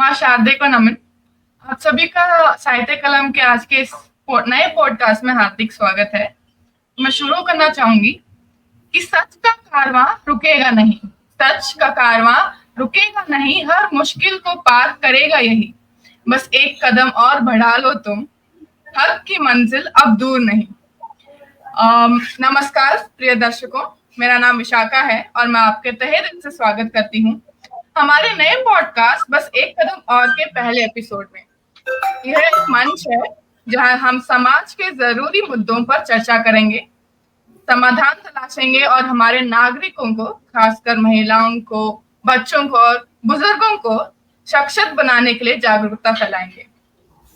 माँ शारदे को नमन। आप सभी का साहित्य कलम के आज के इस नए पॉडकास्ट में हार्दिक स्वागत है। मैं शुरू करना चाहूंगी कि सच का कारवां रुकेगा नहीं, सच का कारवां रुकेगा नहीं, हर मुश्किल को पार करेगा यही। बस एक कदम और बढ़ा लो तुम, हक की मंजिल अब दूर नहीं। नमस्कार प्रिय दर्शकों, मेरा नाम विशाखा है और मैं आपके तहे दिल से स्वागत करती हूँ हमारे नए पॉडकास्ट बस एक कदम और के पहले एपिसोड में। यह एक मंच है जहां हम समाज के जरूरी मुद्दों पर चर्चा करेंगे, समाधान तलाशेंगे और हमारे नागरिकों को, खासकर महिलाओं को, बच्चों को और बुजुर्गों को सशक्त बनाने के लिए जागरूकता फैलाएंगे।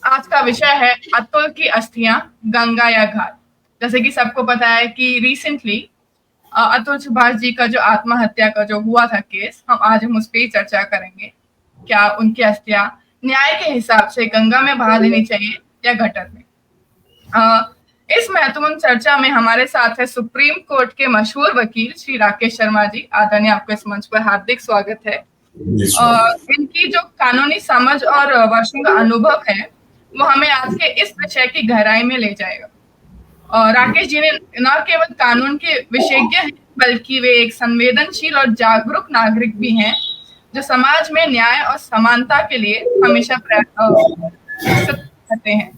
आज का विषय है अतुल की अस्थियां, गंगा या घाट। जैसे कि सबको पता है कि रिसेंटली अतुल सुभाष जी का जो आत्महत्या का जो हुआ था केस, आज हम उस पर ही चर्चा करेंगे। क्या उनकी अस्थियां न्याय के हिसाब से गंगा में बहा देनी चाहिए या गटर में? इस महत्वपूर्ण चर्चा में हमारे साथ है सुप्रीम कोर्ट के मशहूर वकील श्री राकेश शर्मा जी। आदरणीय, आपको इस मंच पर हार्दिक स्वागत है। इनकी जो कानूनी समझ और वर्षों का अनुभव है वो हमें आज के इस विषय की गहराई में ले जाएगा। राकेश जी ने न केवल कानून के विशेषज्ञ हैं, बल्कि वे एक संवेदनशील और जागरूक नागरिक भी हैं जो समाज में न्याय और समानता के लिए हमेशा प्रयास करते हैं।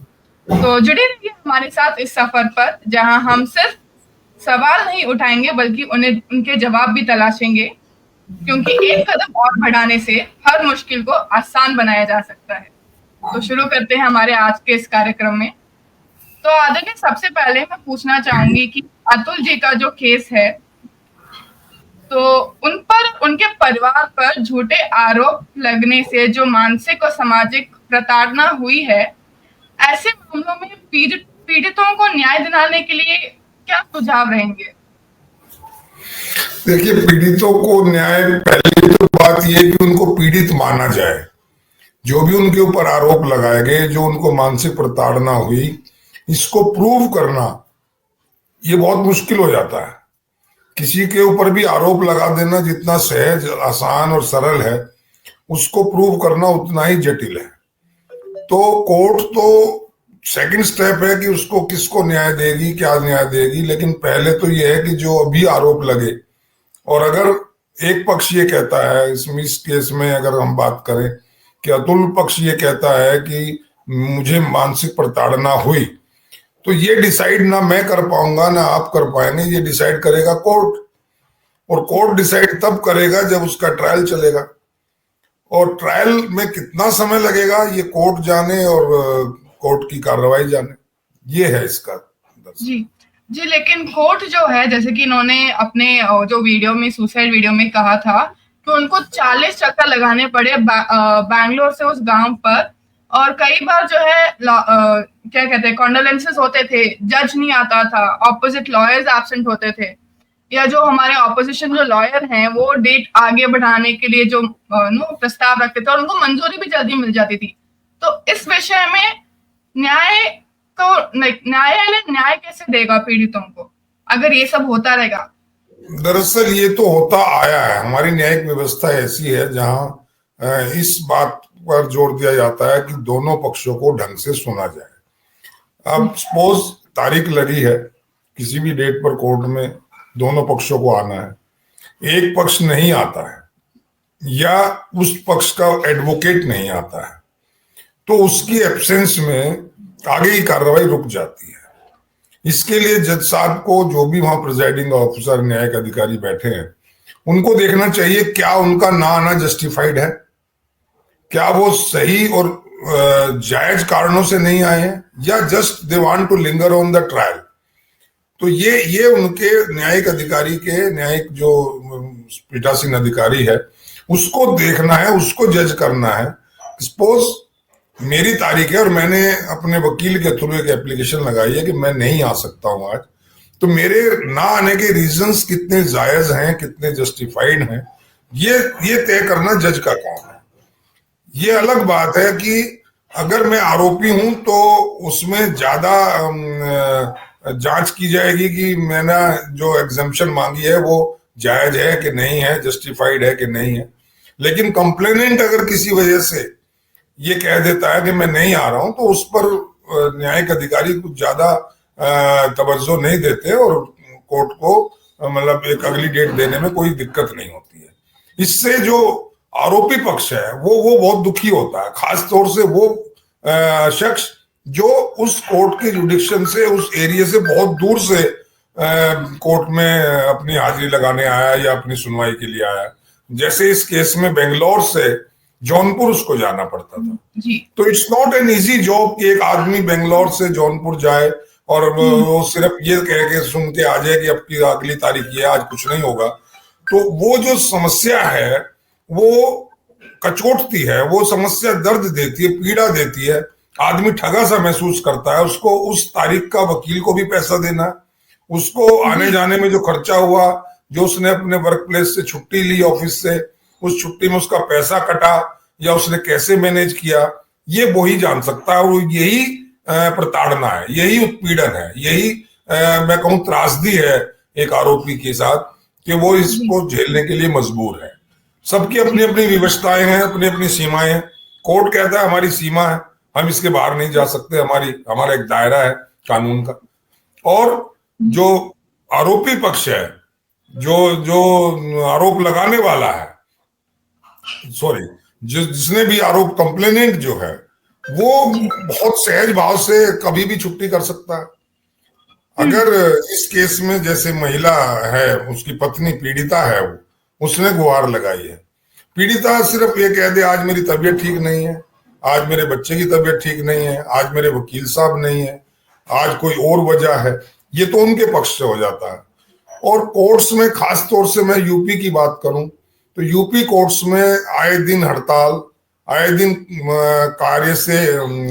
तो जुड़े रहिए हमारे साथ इस सफर पर, जहां हम सिर्फ सवाल नहीं उठाएंगे बल्कि उनके जवाब भी तलाशेंगे, क्योंकि एक कदम और बढ़ाने से हर मुश्किल को आसान बनाया जा सकता है। तो शुरू करते हैं हमारे आज के इस कार्यक्रम में। तो आदरणीय, सबसे पहले मैं पूछना चाहूंगी कि अतुल जी का जो केस है, तो उन पर, उनके परिवार पर झूठे आरोप लगने से जो मानसिक और सामाजिक प्रताड़ना हुई है, ऐसे मामलों में पीड़ितों को न्याय दिलाने के लिए क्या सुझाव रहेंगे? देखिए, पीड़ितों को न्याय, पहली तो बात यह कि उनको पीड़ित माना जाए। जो भी उनके ऊपर आरोप लगाए गए, जो उनको मानसिक प्रताड़ना हुई, इसको प्रूव करना ये बहुत मुश्किल हो जाता है। किसी के ऊपर भी आरोप लगा देना जितना सहज, आसान और सरल है, उसको प्रूव करना उतना ही जटिल है। तो कोर्ट तो सेकंड स्टेप है कि उसको किसको न्याय देगी, क्या न्याय देगी। लेकिन पहले तो ये है कि जो अभी आरोप लगे, और अगर एक पक्ष ये कहता है, इस केस में अगर हम बात करें कि अतुल पक्ष ये कहता है कि मुझे मानसिक प्रताड़ना हुई, तो ये डिसाइड ना मैं कर पाऊंगा ना आप कर पाएंगे, ये डिसाइड करेगा कोर्ट। और कोर्ट डिसाइड तब करेगा जब उसका ट्रायल चलेगा, और ट्रायल में कितना समय लगेगा ये कोर्ट जाने और कोर्ट की कार्रवाई जाने। ये है इसका जी, लेकिन कोर्ट जो है, जैसे कि इन्होंने अपने जो वीडियो में, सुसाइड वीडियो में कहा था कि उनको 40 चक्कर लगाने पड़े बैंगलोर से उस गांव पर, और कई बार जो है क्या कहते हैं, कॉन्डोलेंसेस होते थे, जज नहीं आता था, ऑपोजिट लॉयर्स एब्सेंट होते थे, या जो हमारे ऑपोजिशन जो लॉयर हैं वो डेट आगे बढ़ाने के लिए जो प्रस्ताव रखते थे और उनको मंजूरी भी जल्दी मिल जाती थी। तो इस विषय में न्यायालय न्याय कैसे देगा पीड़ितों को अगर ये सब होता रहेगा? दरअसल ये तो होता आया है। हमारी न्यायिक व्यवस्था ऐसी है जहां इस बात पर जोर दिया जाता है कि दोनों पक्षों को ढंग से सुना जाए। अब सपोज तारीख लगी है, किसी भी डेट पर कोर्ट में दोनों पक्षों को आना है, एक पक्ष नहीं आता है या उस पक्ष का एडवोकेट नहीं आता है, तो उसकी एब्सेंस में आगे की कार्रवाई रुक जाती है। इसके लिए जज साहब को, जो भी वहां प्रिजाइडिंग ऑफिसर, न्यायिक अधिकारी बैठे हैं, उनको देखना चाहिए क्या उनका ना आना जस्टिफाइड है, क्या वो सही और जायज कारणों से नहीं आए हैं, या just they want to linger on the trial. तो ये उनके न्यायिक अधिकारी के, न्यायिक जो पीठासीन अधिकारी है, उसको देखना है, उसको जज करना है। सपोज मेरी तारीख है और मैंने अपने वकील के थ्रू एक एप्लीकेशन लगाई है कि मैं नहीं आ सकता हूं आज, तो मेरे ना आने के रीजंस कितने जायज हैं, कितने जस्टिफाइड हैं, ये तय करना जज का काम है। ये अलग बात है कि अगर मैं आरोपी हूं तो उसमें ज्यादा जांच की जाएगी कि मैंने जो एग्जम्पशन मांगी है वो जायज है कि नहीं है, जस्टिफाइड है कि नहीं है। लेकिन कंप्लेनेंट अगर किसी वजह से ये कह देता है कि मैं नहीं आ रहा हूं, तो उस पर न्यायिक अधिकारी कुछ ज्यादा तवज्जो नहीं देते और कोर्ट को मतलब एक अगली डेट देने में कोई दिक्कत नहीं होती है। इससे जो आरोपी पक्ष है वो बहुत दुखी होता है, खास तौर से वो शख्स जो उस कोर्ट के जुडिक्शन से, उस एरिया से बहुत दूर से कोर्ट में अपनी हाजिरी लगाने आया या अपनी सुनवाई के लिए आया। जैसे इस केस में बेंगलोर से जौनपुर उसको जाना पड़ता था जी। तो it's not an easy job कि एक आदमी बेंगलोर से जौनपुर जाए और वो सिर्फ ये कह के सुन के आ जाए कि अब की अगली तारीख ये, आज कुछ नहीं होगा। तो वो जो समस्या है वो कचोटती है, वो समस्या दर्द देती है, पीड़ा देती है, आदमी ठगा सा महसूस करता है। उसको उस तारीख का वकील को भी पैसा देना है, उसको आने जाने में जो खर्चा हुआ, जो उसने अपने वर्क प्लेस से छुट्टी ली ऑफिस से, उस छुट्टी में उसका पैसा कटा या उसने कैसे मैनेज किया, ये वो ही जान सकता है। और यही प्रताड़ना है, यही उत्पीड़न है, यही मैं कहूं त्रासदी है एक आरोपी के साथ कि वो इसको झेलने के लिए मजबूर है। सबकी अपनी अपनी विवशताएं हैं, अपनी अपनी सीमाएं हैं। कोर्ट कहता है हमारी सीमा है, हम इसके बाहर नहीं जा सकते, हमारा एक दायरा है कानून का। और जो आरोपी पक्ष है, जो जो आरोप लगाने वाला है, सॉरी, जिसने भी आरोप, कंप्लेनेंट जो है, वो बहुत सहज भाव से कभी भी छुट्टी कर सकता है। अगर इस केस में जैसे महिला है, उसकी पत्नी पीड़िता है, वो उसने गुहार लगाई है, पीड़िता सिर्फ ये कह दे आज मेरी तबीयत ठीक नहीं है, आज मेरे बच्चे की तबीयत ठीक नहीं है, आज मेरे वकील साहब नहीं है, आज कोई और वजह है, ये तो उनके पक्ष से हो जाता है। और कोर्ट्स में, खास तौर से मैं यूपी की बात करूं तो यूपी कोर्ट्स में आए दिन हड़ताल, आए दिन कार्य से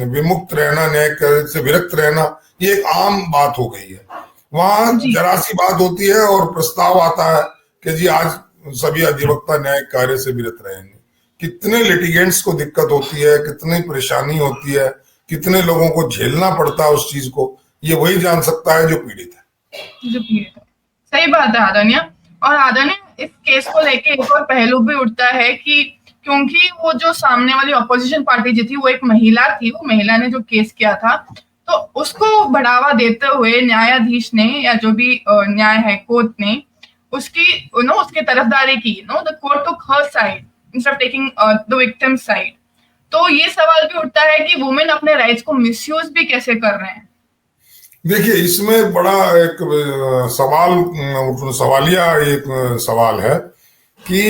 विमुक्त रहना, न्याय कार्य से विरक्त रहना, ये एक आम बात हो गई है। वहां जरा सी बात होती है और प्रस्ताव आता है कि जी आज सभी अधिवक्ता न्याय कार्य से विरत रहेंगे। कितने लिटिगेंट्स को दिक्कत होती है, कितनी परेशानी होती है, कितने लोगों को झेलना पड़ता है उस चीज को, ये वही जान सकता है जो पीड़ित है। सही बात है आदरणीय। और आदरणीय, इस केस को लेके एक और पहलू भी उठता है कि क्योंकि वो जो सामने वाली ऑपोजिशन पार्टी जो थी वो एक महिला थी, वो महिला ने जो केस किया था, तो उसको बढ़ावा देते हुए न्यायाधीश ने या जो भी न्याय है कोर्ट ने उसकी उसके तरफदारी की। The court took her side instead of taking the victim side. तो ये सवाल भी उठता है कि वुमेन अपने राइट्स को मिसयूज भी कैसे कर रहे हैं। देखिए, इसमें बड़ा एक सवालिया एक सवाल है कि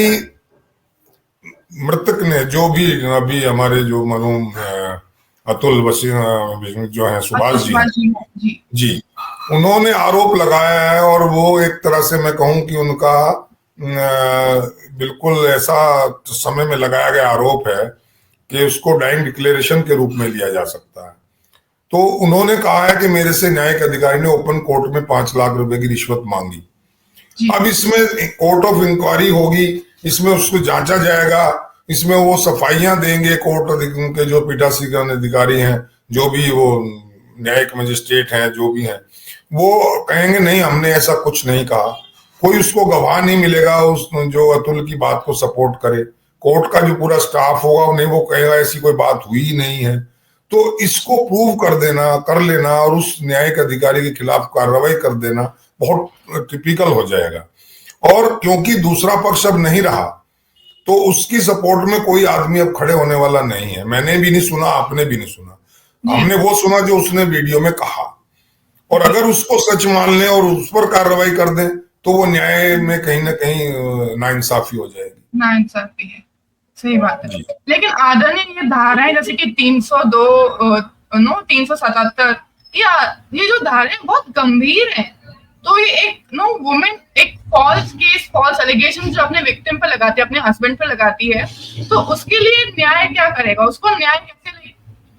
मृतक ने, जो भी अभी हमारे जो मरहूम अतुल वसीम जो है, सुभाष जी, उन्होंने आरोप लगाया है और वो एक तरह से मैं कहूं कि उनका बिल्कुल ऐसा समय में लगाया गया आरोप है कि उसको डाइंग डिक्लेरेशन के रूप में लिया जा सकता है। तो उन्होंने कहा है कि मेरे से न्यायिक अधिकारी ने ओपन कोर्ट में 5 लाख रुपए की रिश्वत मांगी। अब इसमें कोर्ट ऑफ इंक्वायरी होगी, इसमें उसको जांचा जाएगा, इसमें वो सफाइयां देंगे कोर्ट के जो पीठासीन अधिकारी हैं, जो भी वो न्यायिक मजिस्ट्रेट हैं, जो भी हैं, वो कहेंगे नहीं हमने ऐसा कुछ नहीं कहा। कोई उसको गवाह नहीं मिलेगा उस जो अतुल की बात को सपोर्ट करे। कोर्ट का जो पूरा स्टाफ होगा नहीं, वो कहेगा ऐसी कोई बात हुई ही नहीं है। तो इसको प्रूव कर लेना और उस न्यायिक अधिकारी के खिलाफ कार्रवाई कर देना बहुत टिपिकल हो जाएगा। और क्योंकि दूसरा पक्ष अब नहीं रहा तो उसकी सपोर्ट में कोई आदमी अब खड़े होने वाला नहीं है। मैंने भी नहीं सुना, आपने भी नहीं सुना, हमने वो सुना जो उसने वीडियो में कहा। और अगर उसको सच मान लें और उस पर कार्रवाई कर दें तो वो न्याय में कहीं ना कहीं नाइंसाफी हो जाएगी। नाइंसाफी है, सही बात है। लेकिन आदरणीय, ये धाराएं जैसे कि 302 377 या ये जो धाराएं बहुत गंभीर हैं। तो ये एक वुमेन एक फॉल्स केस, फॉल्स एलिगेशन जो अपने विक्टिम पे लगाती है, अपने हस्बैंड पे लगाती है, तो उसके लिए न्याय क्या करेगा, उसको न्याय कैसे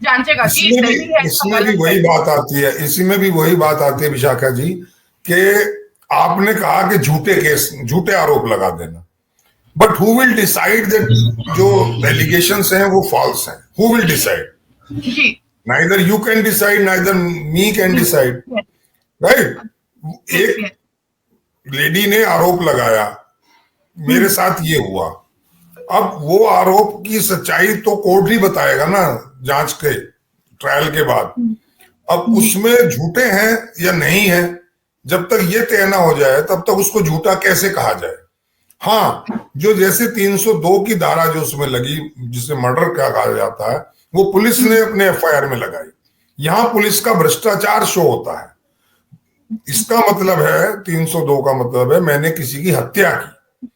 जांचेगा कि सही है। इसमें भी वही बात आती है, इसी में भी वही बात आती है विशाखा जी, कि आपने कहा कि झूठे केस, झूठे आरोप लगा देना, but who will decide that जो एलिगेशंस हैं वो फॉल्स हैं? Who will decide? Neither you can decide, neither me can decide, right? एक लेडी ने आरोप लगाया मेरे साथ ये हुआ, अब वो आरोप की सच्चाई तो कोर्ट ही बताएगा ना, जांच के ट्रायल के बाद। अब जी उसमें झूठे हैं या नहीं है, जब तक ये तय ना हो जाए तब तक उसको झूठा कैसे कहा जाए। हाँ, जो जैसे 302 की धारा जो उसमें लगी, जिसे मर्डर क्या कहा जाता है, वो पुलिस ने अपने एफआईआर में लगाई। यहां पुलिस का भ्रष्टाचार शो होता है। इसका मतलब है 302 का मतलब है मैंने किसी की हत्या की।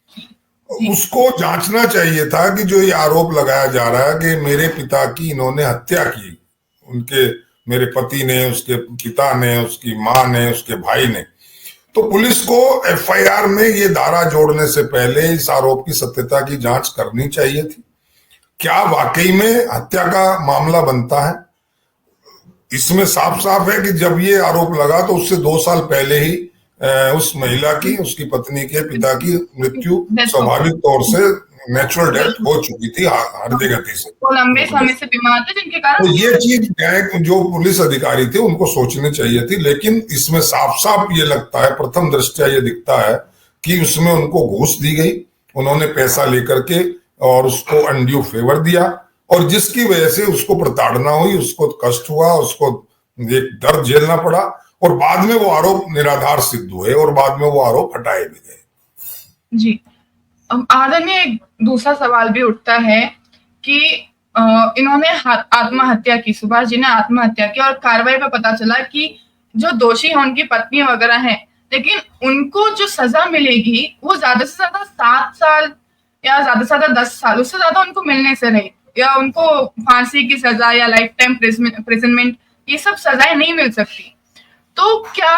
जी उसको जांचना चाहिए था कि जो ये आरोप लगाया जा रहा है कि मेरे पिता की इन्होंने हत्या की, उनके मेरे पति ने, उसके पिता ने, उसकी माँ ने, उसके भाई ने, तो पुलिस को एफआईआर में ये धारा जोड़ने से पहले इस आरोप की सत्यता की जांच करनी चाहिए थी। क्या वाकई में हत्या का मामला बनता है? इसमें साफ साफ है कि जब ये आरोप लगा तो उससे 2 साल पहले ही उस महिला की, उसकी पत्नी के पिता की मृत्यु डेथ हो स्वाभाविक तौर से नेचुरल डेथ गई। हो चुकी थी, हृदय गति से। वो लंबे समय से बीमार थे जिनके कारण तो ये उनकी चीज न्याय जो पुलिस अधिकारी थे उनको सोचनी चाहिए थी, लेकिन इसमें साफ साफ ये लगता है, प्रथम दृष्टया ये दिखता है कि उसमें उनको घूस दी गई, उन्होंने पैसा लेकर के और उसको अनड्यू फेवर दिया, और जिसकी वजह से उसको प्रताड़ना हुई, उसको कष्ट हुआ, उसको एक दर्द झेलना पड़ा, और बाद में वो आरोप निराधार सिद्ध हुए और बाद में वो आरोप हटाए भी गए। जी। अब आदर में एक दूसरा सवाल भी उठता है कि इन्होंने आत्महत्या की, सुभाष जी ने आत्महत्या की, और कार्रवाई पे पता चला कि जो दोषी हैं उनकी पत्नी वगैरह हैं, लेकिन उनको जो सजा मिलेगी वो ज्यादा से ज्यादा 7 साल या ज्यादा से ज्यादा 10 साल, उससे ज्यादा उनको मिलने से नहीं, या उनको फांसी की सजा या लाइफ टाइम प्रिजनमेंट, ये सब सजाएं नहीं मिल सकती। तो क्या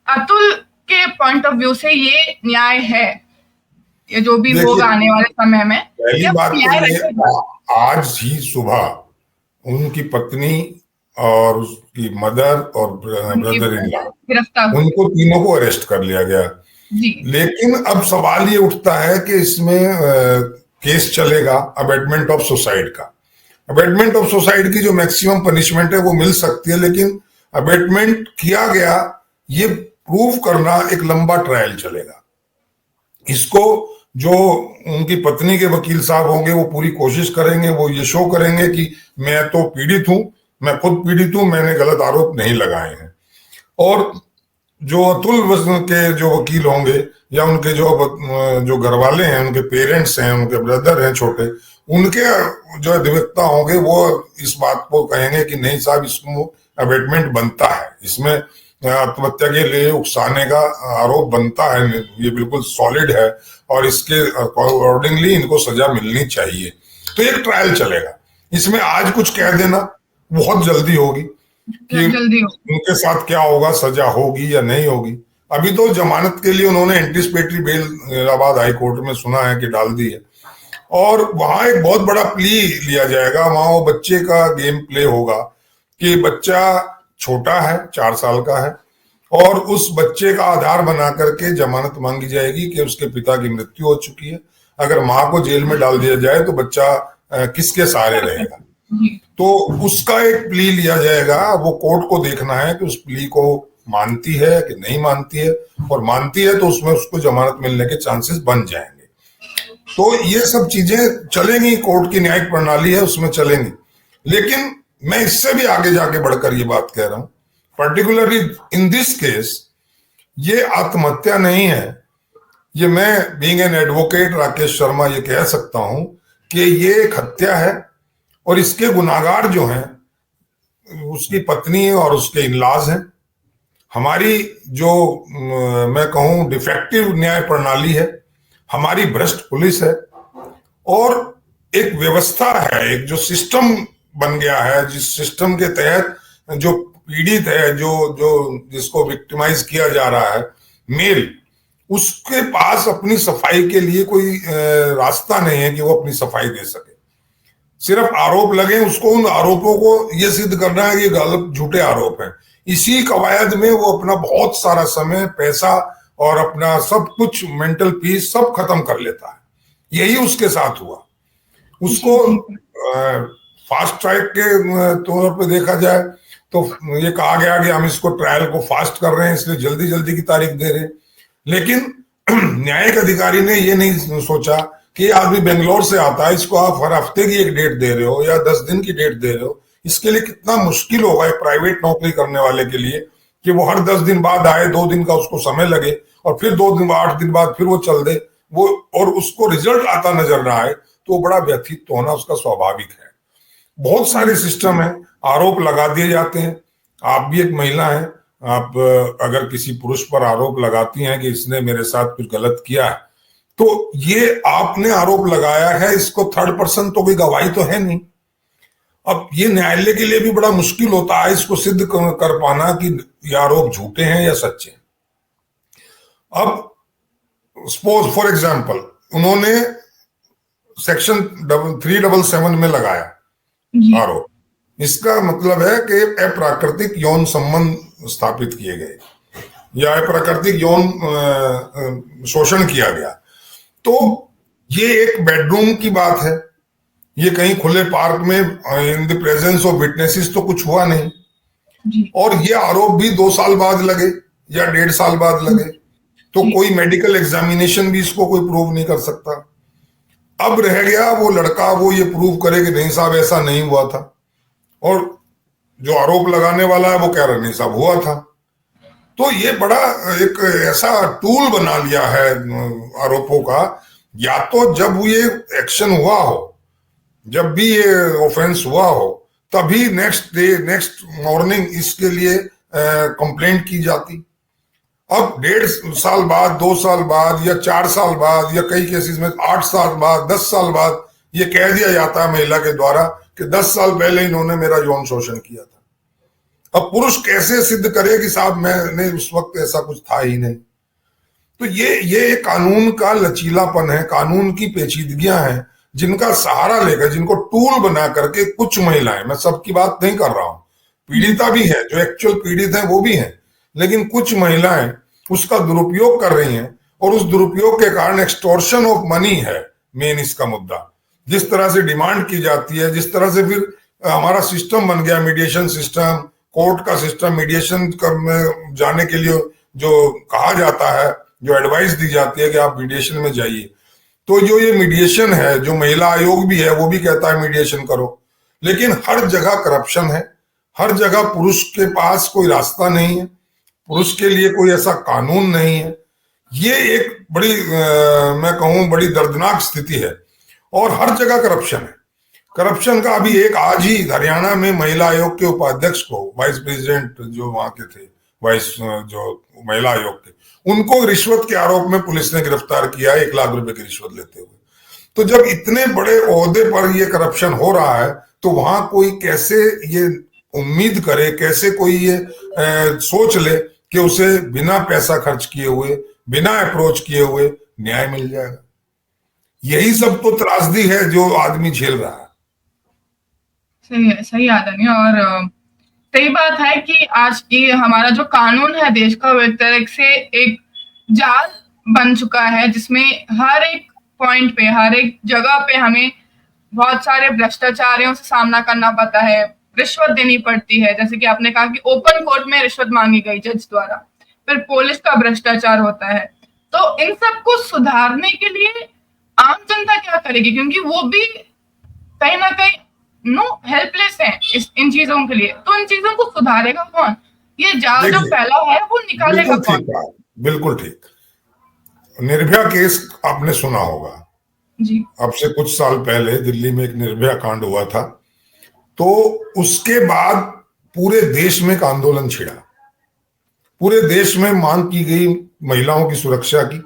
अतुल के पॉइंट ऑफ व्यू से ये न्याय है? ये जो भी होगा देखिए, आने वाले समय में, पहली क्या बात तो न्याय ये, रहेगा? आज ही सुबह उनकी पत्नी और उसकी मदर और उनकी ब्रदर इन लॉ, गिरफ्तार हुई। उनको तीनों को अरेस्ट कर लिया गया। जी लेकिन अब सवाल ये उठता है कि इसमें केस चलेगा अबेटमेंट ऑफ सुसाइड का। अबेटमेंट ऑफ सुसाइड की जो मैक्सिमम पनिशमेंट है वो मिल सकती है, लेकिन अबेटमेंट किया गया ये प्रूव करना एक लंबा ट्रायल चलेगा। इसको जो उनकी पत्नी के वकील साहब होंगे वो पूरी कोशिश करेंगे, वो ये शो करेंगे कि मैं तो पीड़ित हूं, मैं खुद पीड़ित हूं, मैंने गलत आरोप नहीं लगाए हैं। और जो अतुल के जो वकील होंगे या उनके जो घर वाले हैं, उनके पेरेंट्स हैं, उनके ब्रदर हैं छोटे, उनके जो अधिवक्ता होंगे वो इस बात को कहेंगे कि नहीं साहब, इसको अबेटमेंट बनता है, इसमें आत्महत्या के लिए उकसाने का आरोप बनता है, ये बिल्कुल सॉलिड है और इसके अकॉर्डिंगली इनको सजा मिलनी चाहिए। तो एक ट्रायल चलेगा। इसमें आज कुछ कह देना बहुत जल्दी होगी कि जल्दी हो। उनके साथ क्या होगा, सजा होगी या नहीं होगी। अभी तो जमानत के लिए उन्होंने anticipatory bell Allahabad high court में सुना है कि डाल दी है, और वहां एक बहुत बड़ा प्ली लिया जाएगा। वहां वो बच्चे का गेम प्ले होगा कि बच्चा छोटा है, 4 साल का है, और उस बच्चे का आधार बना करके जमानत मांगी जाएगी कि उसके पिता की मृत्यु हो चुकी है। अगर माँ को जेल में डाल दिया जाए तो बच्चा किसके सहारे रहेगा। तो उसका एक प्ली लिया जाएगा। वो कोर्ट को देखना है कि उस प्ली को मानती है कि नहीं मानती है, और मानती है तो उसमें उसको जमानत मिलने के चांसेस बन जाएंगे। तो ये सब चीजें चलेंगी, कोर्ट की न्यायिक प्रणाली है उसमें चलेंगी। लेकिन मैं इससे भी आगे जाके बढ़कर ये बात कह रहा हूं, पर्टिकुलरली इन दिस केस ये आत्महत्या नहीं है। ये मैं being an advocate Rakesh Sharma ये कह सकता हूं कि ये एक हत्या है, और इसके गुनाहगार जो हैं उसकी पत्नी और उसके इनलाज हैं। हमारी जो मैं कहूं डिफेक्टिव न्याय प्रणाली है, हमारी भ्रष्ट पुलिस है, और एक व्यवस्था है, एक जो सिस्टम बन गया है, जिस सिस्टम के तहत जो पीड़ित है, जो जो जिसको विक्टिमाइज किया जा रहा है, मेल, उसके पास अपनी सफाई के लिए कोई रास्ता नहीं है कि वो अपनी सफाई दे सके। सिर्फ आरोप लगे, उसको उन आरोपों को ये सिद्ध करना है कि गलत झूठे आरोप हैं। इसी कवायद में वो अपना बहुत सारा समय, पैसा और अपना सब कुछ, मेंटल पीस सब खत्म कर लेता है। यही उसके साथ हुआ। उसको फास्ट ट्रैक के तौर पे देखा जाए तो ये कहा गया कि हम इसको ट्रायल को फास्ट कर रहे हैं, इसलिए जल्दी जल्दी की तारीख दे रहे हैं। लेकिन न्यायिक अधिकारी ने ये नहीं सोचा कि आदमी बेंगलोर से आता है, इसको आप हर हफ्ते की एक डेट दे रहे हो या 10 दिन की डेट दे रहे हो, इसके लिए कितना मुश्किल होगा एक प्राइवेट नौकरी करने वाले के लिए कि वो हर 10 दिन बाद आए, 2 दिन का उसको समय लगे और फिर 2 दिन 8 दिन बाद फिर वो चल दे, वो और उसको रिजल्ट आता नजर ना आए, तो वो बड़ा व्यथित तो होना उसका स्वाभाविक है। बहुत सारे सिस्टम है, आरोप लगा दिए जाते हैं। आप भी एक महिला हैं, आप अगर किसी पुरुष पर आरोप लगाती हैं कि इसने मेरे साथ कुछ गलत किया है, तो ये आपने आरोप लगाया है, इसको थर्ड पर्सन तो कोई गवाही तो है नहीं। अब ये न्यायालय के लिए भी बड़ा मुश्किल होता है इसको सिद्ध कर पाना कि ये आरोप झूठे हैं या सच्चे हैं। अब सपोज फॉर एग्जांपल उन्होंने सेक्शन 377 में लगाया आरोप, इसका मतलब है कि अप्राकृतिक यौन संबंध स्थापित किए गए या अप्राकृतिक यौन शोषण किया गया। तो ये एक बेडरूम की बात है, ये कहीं खुले पार्क में in the presence of witnesses तो कुछ हुआ नहीं जी। और ये आरोप भी 2 साल बाद लगे या 1.5 साल बाद लगे, तो कोई मेडिकल एग्जामिनेशन भी इसको कोई प्रूव नहीं कर सकता। अब रह गया वो लड़का, वो ये प्रूव करे कि नहीं साहब ऐसा नहीं हुआ था, और जो आरोप लगाने वाला है वो कह रहा नहीं साहब हुआ था। तो ये बड़ा एक ऐसा टूल बना लिया है आरोपों का, या तो जब ये एक्शन हुआ हो, जब भी ये ऑफेंस हुआ हो, तभी नेक्स्ट डे नेक्स्ट मॉर्निंग इसके लिए कंप्लेंट की जाती। अब 1.5 साल बाद, 2 साल बाद या 4 साल बाद या कई केसेस में 8 साल बाद, 10 साल बाद ये कह दिया जाता है महिला के द्वारा कि 10 साल पहले इन्होंने मेरा यौन शोषण किया था। अब पुरुष कैसे सिद्ध करे कि साहब मैंने उस वक्त ऐसा कुछ था ही नहीं। तो ये कानून का लचीलापन है, कानून की पेचीदगियां हैं जिनका सहारा लेकर, जिनको टूल बना करके कुछ महिलाएं, मैं सबकी बात नहीं कर रहा हूं, पीड़िता भी है, जो एक्चुअल पीड़ित है वो भी है, लेकिन कुछ महिलाएं उसका दुरुपयोग कर रही हैं और उस दुरुपयोग के कारण एक्सटॉर्शन ऑफ मनी है मेन इसका मुद्दा। जिस तरह से डिमांड की जाती है, जिस तरह से फिर हमारा सिस्टम बन गया, मीडिएशन सिस्टम, कोर्ट का सिस्टम, मीडिएशन में जाने के लिए जो कहा जाता है, जो एडवाइस दी जाती है कि आप मीडिएशन में जाइए, तो जो ये मीडिएशन है, जो महिला आयोग भी है वो भी कहता है मीडिएशन करो, लेकिन हर जगह करप्शन है, हर जगह पुरुष के पास कोई रास्ता नहीं है, पुरुष के लिए कोई ऐसा कानून नहीं है। ये एक बड़ी मैं कहूं बड़ी दर्दनाक स्थिति है और हर जगह करप्शन है। करप्शन का अभी एक आज ही हरियाणा में महिला आयोग के उपाध्यक्ष को, वाइस प्रेसिडेंट जो वहां के थे, वाइस जो महिला आयोग के, उनको रिश्वत के आरोप में पुलिस ने गिरफ्तार किया है, 1 लाख रुपए की रिश्वत लेते हुए। तो जब इतने बड़े ओहदे पर ये करप्शन हो रहा है, तो वहां कोई कैसे ये उम्मीद करे, कैसे कोई ये सोच ले कि उसे बिना पैसा खर्च किए हुए, बिना अप्रोच किए हुए न्याय मिल जाएगा। यही सब तो त्रासदी है जो आदमी झेल रहा है। सही है, सही आदरणीय। और सही बात है कि आज की हमारा जो कानून है देश का, वो एक तरह से एक जाल बन चुका है, जिसमें हर एक पॉइंट पे, हर एक जगह पे हमें बहुत सारे भ्रष्टाचारियों से सामना करना पड़ता है, रिश्वत देनी पड़ती है। जैसे कि आपने कहा कि ओपन कोर्ट में रिश्वत मांगी गई जज द्वारा, फिर पुलिस का भ्रष्टाचार होता है। तो इन सबको सुधारने के लिए आम जनता क्या करेगी, क्योंकि वो भी कहीं ना कहीं हेल्पलेस है इन चीजों के लिए। तो इन चीजों को सुधारेगा कौन? ये जाल जो फैला है वो निकालेगा कौन? बिल्कुल ठीक। निर्भया केस आपने सुना होगा जी। अब से कुछ साल पहले दिल्ली में एक निर्भया कांड हुआ था, तो उसके बाद पूरे देश में एक आंदोलन छिड़ा, पूरे देश में मांग की गई महिलाओं की सुरक्षा की,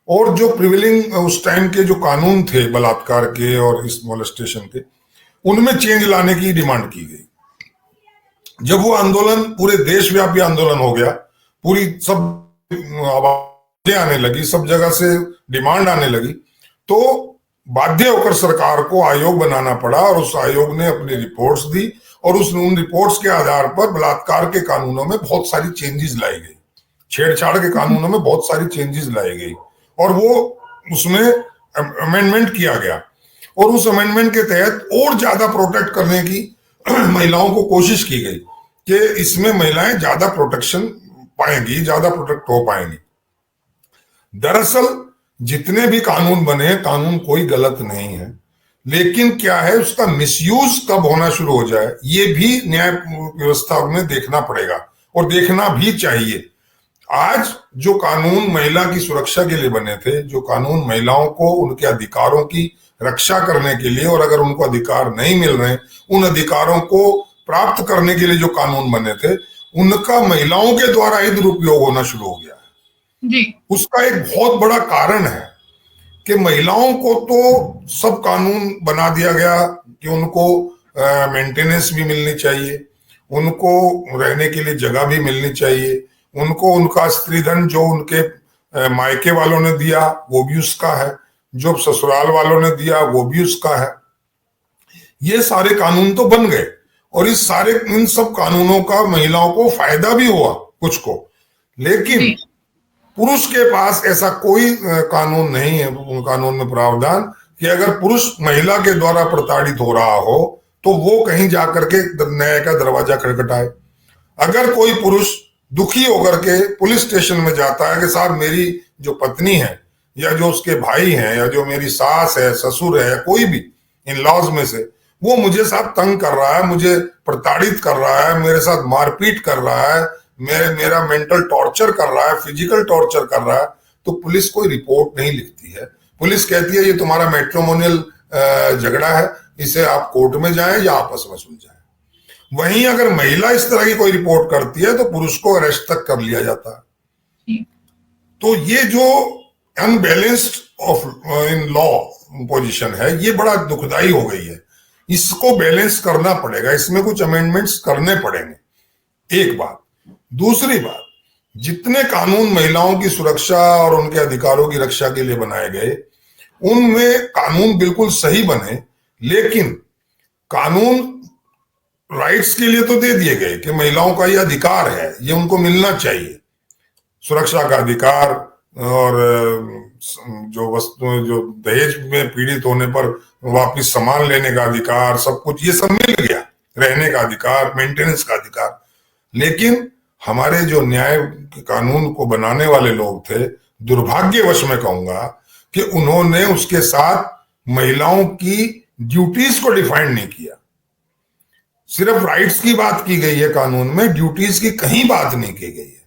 और जो प्रिविलिंग उस टाइम के जो कानून थे बलात्कार के और इस मोलेस्टेशन के, उनमें चेंज लाने की डिमांड की गई। जब वो आंदोलन पूरे देशव्यापी आंदोलन हो गया, पूरी सब आवाजें आने लगी, सब जगह से डिमांड आने लगी, तो बाध्य होकर सरकार को आयोग बनाना पड़ा और उस आयोग ने अपनी रिपोर्ट्स दी और उन रिपोर्ट्स के आधार पर बलात्कार के कानूनों में बहुत सारी चेंजेस लाई गई, छेड़छाड़ के कानूनों में बहुत सारी चेंजेस लाई गई और वो उसमें अमेंडमेंट किया गया और उस अमेंडमेंट के तहत और ज्यादा प्रोटेक्ट करने की महिलाओं को कोशिश की गई कि इसमें महिलाएं ज्यादा प्रोटेक्शन पाएंगी, ज्यादा प्रोटेक्ट हो पाएंगी। दरअसल जितने भी कानून बने, कानून कोई गलत नहीं है, लेकिन क्या है उसका मिसयूज कब होना शुरू हो जाए ये भी न्याय व्यवस्था में देखना पड़ेगा और देखना भी चाहिए। आज जो कानून महिला की सुरक्षा के लिए बने थे, जो कानून महिलाओं को उनके अधिकारों की रक्षा करने के लिए, और अगर उनको अधिकार नहीं मिल रहे, उन अधिकारों को प्राप्त करने के लिए जो कानून बने थे, उनका महिलाओं के द्वारा ही दुरुपयोग होना शुरू हो गया है। जी। उसका एक बहुत बड़ा कारण है कि महिलाओं को तो सब कानून बना दिया गया कि उनको मेंटेनेंस भी मिलनी चाहिए, उनको रहने के लिए जगह भी मिलनी चाहिए, उनको उनका स्त्रीधन जो उनके मायके वालों ने दिया वो भी उसका है, जो ससुराल वालों ने दिया वो भी उसका है। ये सारे कानून तो बन गए और इन सब कानूनों का महिलाओं को फायदा भी हुआ कुछ को, लेकिन पुरुष के पास ऐसा कोई कानून नहीं है, कानून में प्रावधान कि अगर पुरुष महिला के द्वारा प्रताड़ित हो रहा हो तो वो कहीं जाकर के न्याय का दरवाजा खटखटाए। अगर कोई पुरुष दुखी होकर के पुलिस स्टेशन में जाता है कि साहब मेरी जो पत्नी है या जो उसके भाई हैं या जो मेरी सास है, ससुर है, कोई भी इन लॉज में से, वो मुझे साथ तंग कर रहा है, मुझे प्रताड़ित कर रहा है, मेरे साथ मारपीट कर रहा है, मेरा मेंटल टॉर्चर कर रहा है, फिजिकल टॉर्चर कर रहा है, तो पुलिस कोई रिपोर्ट नहीं लिखती है। पुलिस कहती है ये तुम्हारा मैट्रिमोनियल झगड़ा है, इसे आप कोर्ट में जाएं या आपस में सुलझाएं। वहीं अगर महिला इस तरह की कोई रिपोर्ट करती है तो पुरुष को अरेस्ट तक कर लिया जाता है। तो ये जो unbalanced of in law position है, ये बड़ा दुखदाई हो गई है। इसको बैलेंस करना पड़ेगा, इसमें कुछ अमेंडमेंट्स करने पड़ेंगे, एक बात। दूसरी बात, जितने कानून महिलाओं की सुरक्षा और उनके अधिकारों की रक्षा के लिए बनाए गए, उनमें कानून बिल्कुल सही बने, लेकिन कानून राइट्स के लिए तो दे दिए गए कि महिलाओं का ये अधिकार है, ये उनको मिलना चाहिए, सुरक्षा का अधिकार, और जो वस्तु जो दहेज में पीड़ित होने पर वापस सामान लेने का अधिकार, सब कुछ ये सब मिल गया, रहने का अधिकार, मेंटेनेंस का अधिकार। लेकिन हमारे जो न्याय कानून को बनाने वाले लोग थे, दुर्भाग्यवश मैं कहूंगा कि उन्होंने उसके साथ महिलाओं की ड्यूटीज को डिफाइन नहीं किया। सिर्फ राइट्स की बात की गई है कानून में, ड्यूटीज की कहीं बात नहीं की गई है।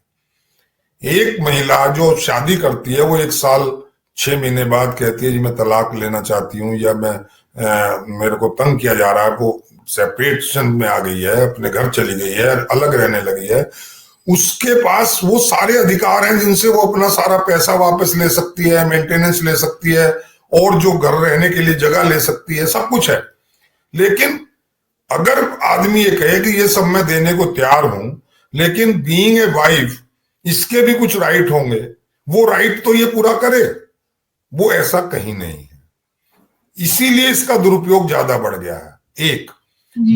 एक महिला जो शादी करती है वो 1 साल 6 महीने बाद कहती है जी मैं तलाक लेना चाहती हूँ, या मेरे को तंग किया जा रहा है, वो सेपरेशन में आ गई है, अपने घर चली गई है, अलग रहने लगी है, उसके पास वो सारे अधिकार हैं जिनसे वो अपना सारा पैसा वापस ले सकती है, मेंटेनेंस ले सकती है, और जो घर रहने के लिए जगह ले सकती है, सब कुछ है। लेकिन अगर आदमी ये कहे कि ये सब मैं देने को तैयार हूं, लेकिन बीइंग ए वाइफ इसके भी कुछ राइट होंगे, वो राइट तो ये पूरा करे, वो ऐसा कहीं नहीं है। इसीलिए इसका दुरुपयोग ज्यादा बढ़ गया है। एक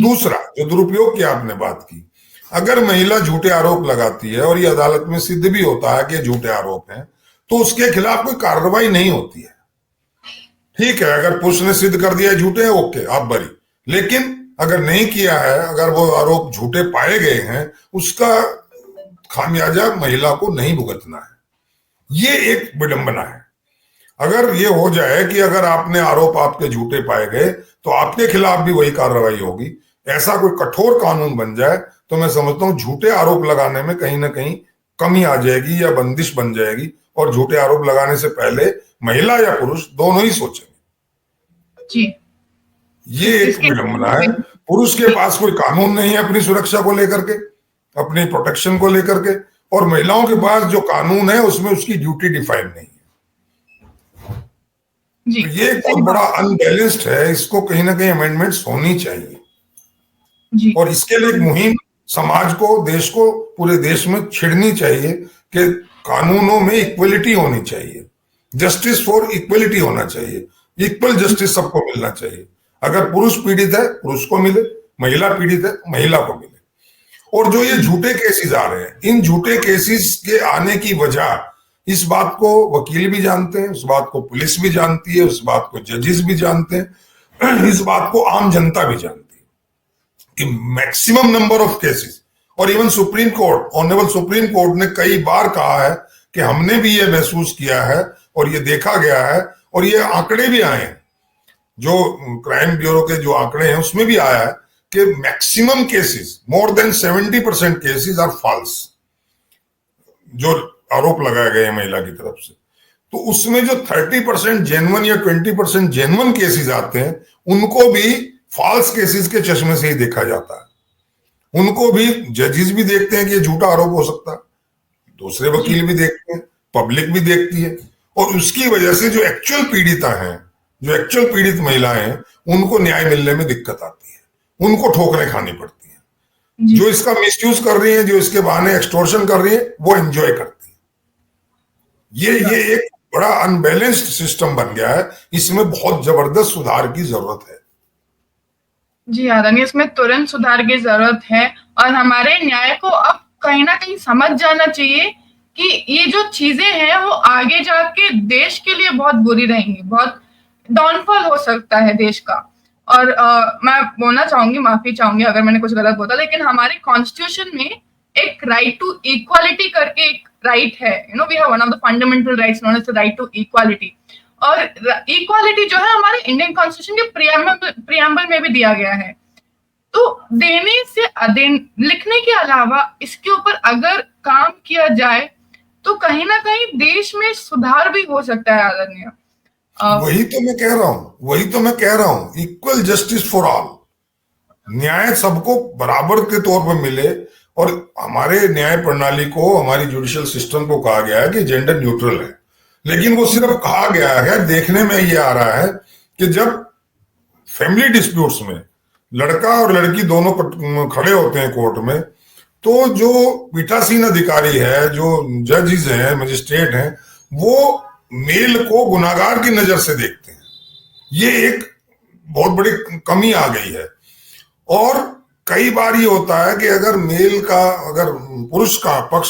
दूसरा, जो दुरुपयोग की आपने बात की, अगर महिला झूठे आरोप लगाती है और ये अदालत में सिद्ध भी होता है कि झूठे आरोप हैं, तो उसके खिलाफ कोई कार्रवाई नहीं होती है। ठीक है, अगर पुरुष ने सिद्ध कर दिया झूठे हैं, ओके, आप बरी। लेकिन अगर नहीं किया है, अगर वो आरोप झूठे पाए गए हैं, उसका खामियाजा महिला को नहीं भुगतना है। ये एक विडंबना है। अगर ये हो जाए कि अगर आपने आरोप आपके झूठे पाए गए तो आपके खिलाफ भी वही कार्रवाई होगी, ऐसा कोई कठोर कानून बन जाए, तो मैं समझता हूं झूठे आरोप लगाने में कहीं ना कहीं कमी आ जाएगी या बंदिश बन जाएगी, और झूठे आरोप लगाने से पहले महिला या पुरुष दोनों ही सोचेंगे। जी, ये एक विडंबना है। पुरुष के पास कोई कानून नहीं है अपनी सुरक्षा को लेकर के, अपनी प्रोटेक्शन को लेकर के, और महिलाओं के पास जो कानून है उसमें उसकी ड्यूटी डिफाइन नहीं है। जी, तो ये बहुत बड़ा अनबैलेंस्ड है, इसको कहीं ना कहीं अमेंडमेंट्स होनी चाहिए। जी, और इसके लिए एक मुहिम समाज को, देश को, पूरे देश में छिड़नी चाहिए कि कानूनों में इक्वलिटी होनी चाहिए, जस्टिस फॉर इक्वलिटी होना चाहिए, इक्वल जस्टिस सबको मिलना चाहिए। अगर पुरुष पीड़ित है पुरुष को मिले, महिला पीड़ित है महिला को मिले। और जो ये झूठे केसेस आ रहे हैं, इन झूठे केसेस के आने की वजह, इस बात को वकील भी जानते हैं, उस बात को पुलिस भी जानती है, उस बात को जजेस भी जानते हैं, इस बात को आम जनता भी जानती है कि मैक्सिमम नंबर ऑफ केसेस, और even supreme court, honourable supreme court ने कई बार कहा है कि हमने भी ये महसूस किया है और ये देखा गया है, और ये आंकड़े भी आए हैं, जो क्राइम ब्यूरो के जो आंकड़े हैं उसमें भी आया है कि maximum cases, more than 70% cases are false, जो आरोप लगाए गए हैं महिला की तरफ से। तो उसमें जो 30% जेन्युइन या 20% जेन्युइन केसेस आते हैं, उनको भी फॉल्स केसेस के चश्मे से ही देखा जाता है। उनको भी जजेस भी देखते हैं कि ये झूठा आरोप हो सकता है, दूसरे वकील भी देखते हैं, पब्लिक भी देखती है, और उसकी वजह से जो एक्चुअल पीड़िता हैं, जो एक्चुअल पीड़ित महिलाएं हैं, उनको न्याय मिलने में दिक्कत आती है, उनको ठोकरें खानी पड़ती हैं। जो इसका मिसयूज कर रही है, जो इसके बहाने एक्सटोर्शन कर रही है, वो एंजॉय करती है। ये एक बड़ा अनबैलेंस्ड सिस्टम बन गया है, इसमें बहुत जबरदस्त सुधार की जरूरत है। जी आदरणीय, इसमें तुरंत सुधार की जरूरत है, और हमारे न्याय को अब कहीं ना कहीं समझ जाना चाहिए कि ये जो चीजें हैं वो आगे जाके देश के लिए बहुत बुरी रहेंगी, बहुत डाउनफॉल हो सकता है देश का। और मैं बोलना चाहूंगी, माफी चाहूंगी अगर मैंने कुछ गलत बोला, लेकिन हमारे कॉन्स्टिट्यूशन में एक राइट टू इक्वालिटी करके एक राइट है, we have one of the fundamental rights known as the right to equality. और इक्वालिटी जो है हमारे इंडियन कॉन्स्टिट्यूशन के प्रियम्बल में भी दिया गया है। तो देने से लिखने के अलावा इसके ऊपर अगर काम किया जाए तो कहीं ना कहीं देश में सुधार भी हो सकता है आदरणीय। वही तो मैं कह रहा हूं, इक्वल जस्टिस फॉर ऑल, न्याय सबको बराबर के तौर पर मिले। और हमारे न्याय प्रणाली को, हमारी जुडिशियल सिस्टम को कहा गया है कि जेंडर न्यूट्रल है, लेकिन वो सिर्फ कहा गया है। देखने में ये आ रहा है कि जब फैमिली डिस्प्यूट्स में लड़का और लड़की दोनों खड़े होते हैं कोर्ट में, तो जो पीठासीन अधिकारी है, जो जजेस हैं, मजिस्ट्रेट हैं, वो मेल को गुनाहगार की नजर से देखते हैं। ये एक बहुत बड़ी कमी आ गई है। और कई बार ये होता है कि अगर अगर पुरुष का पक्ष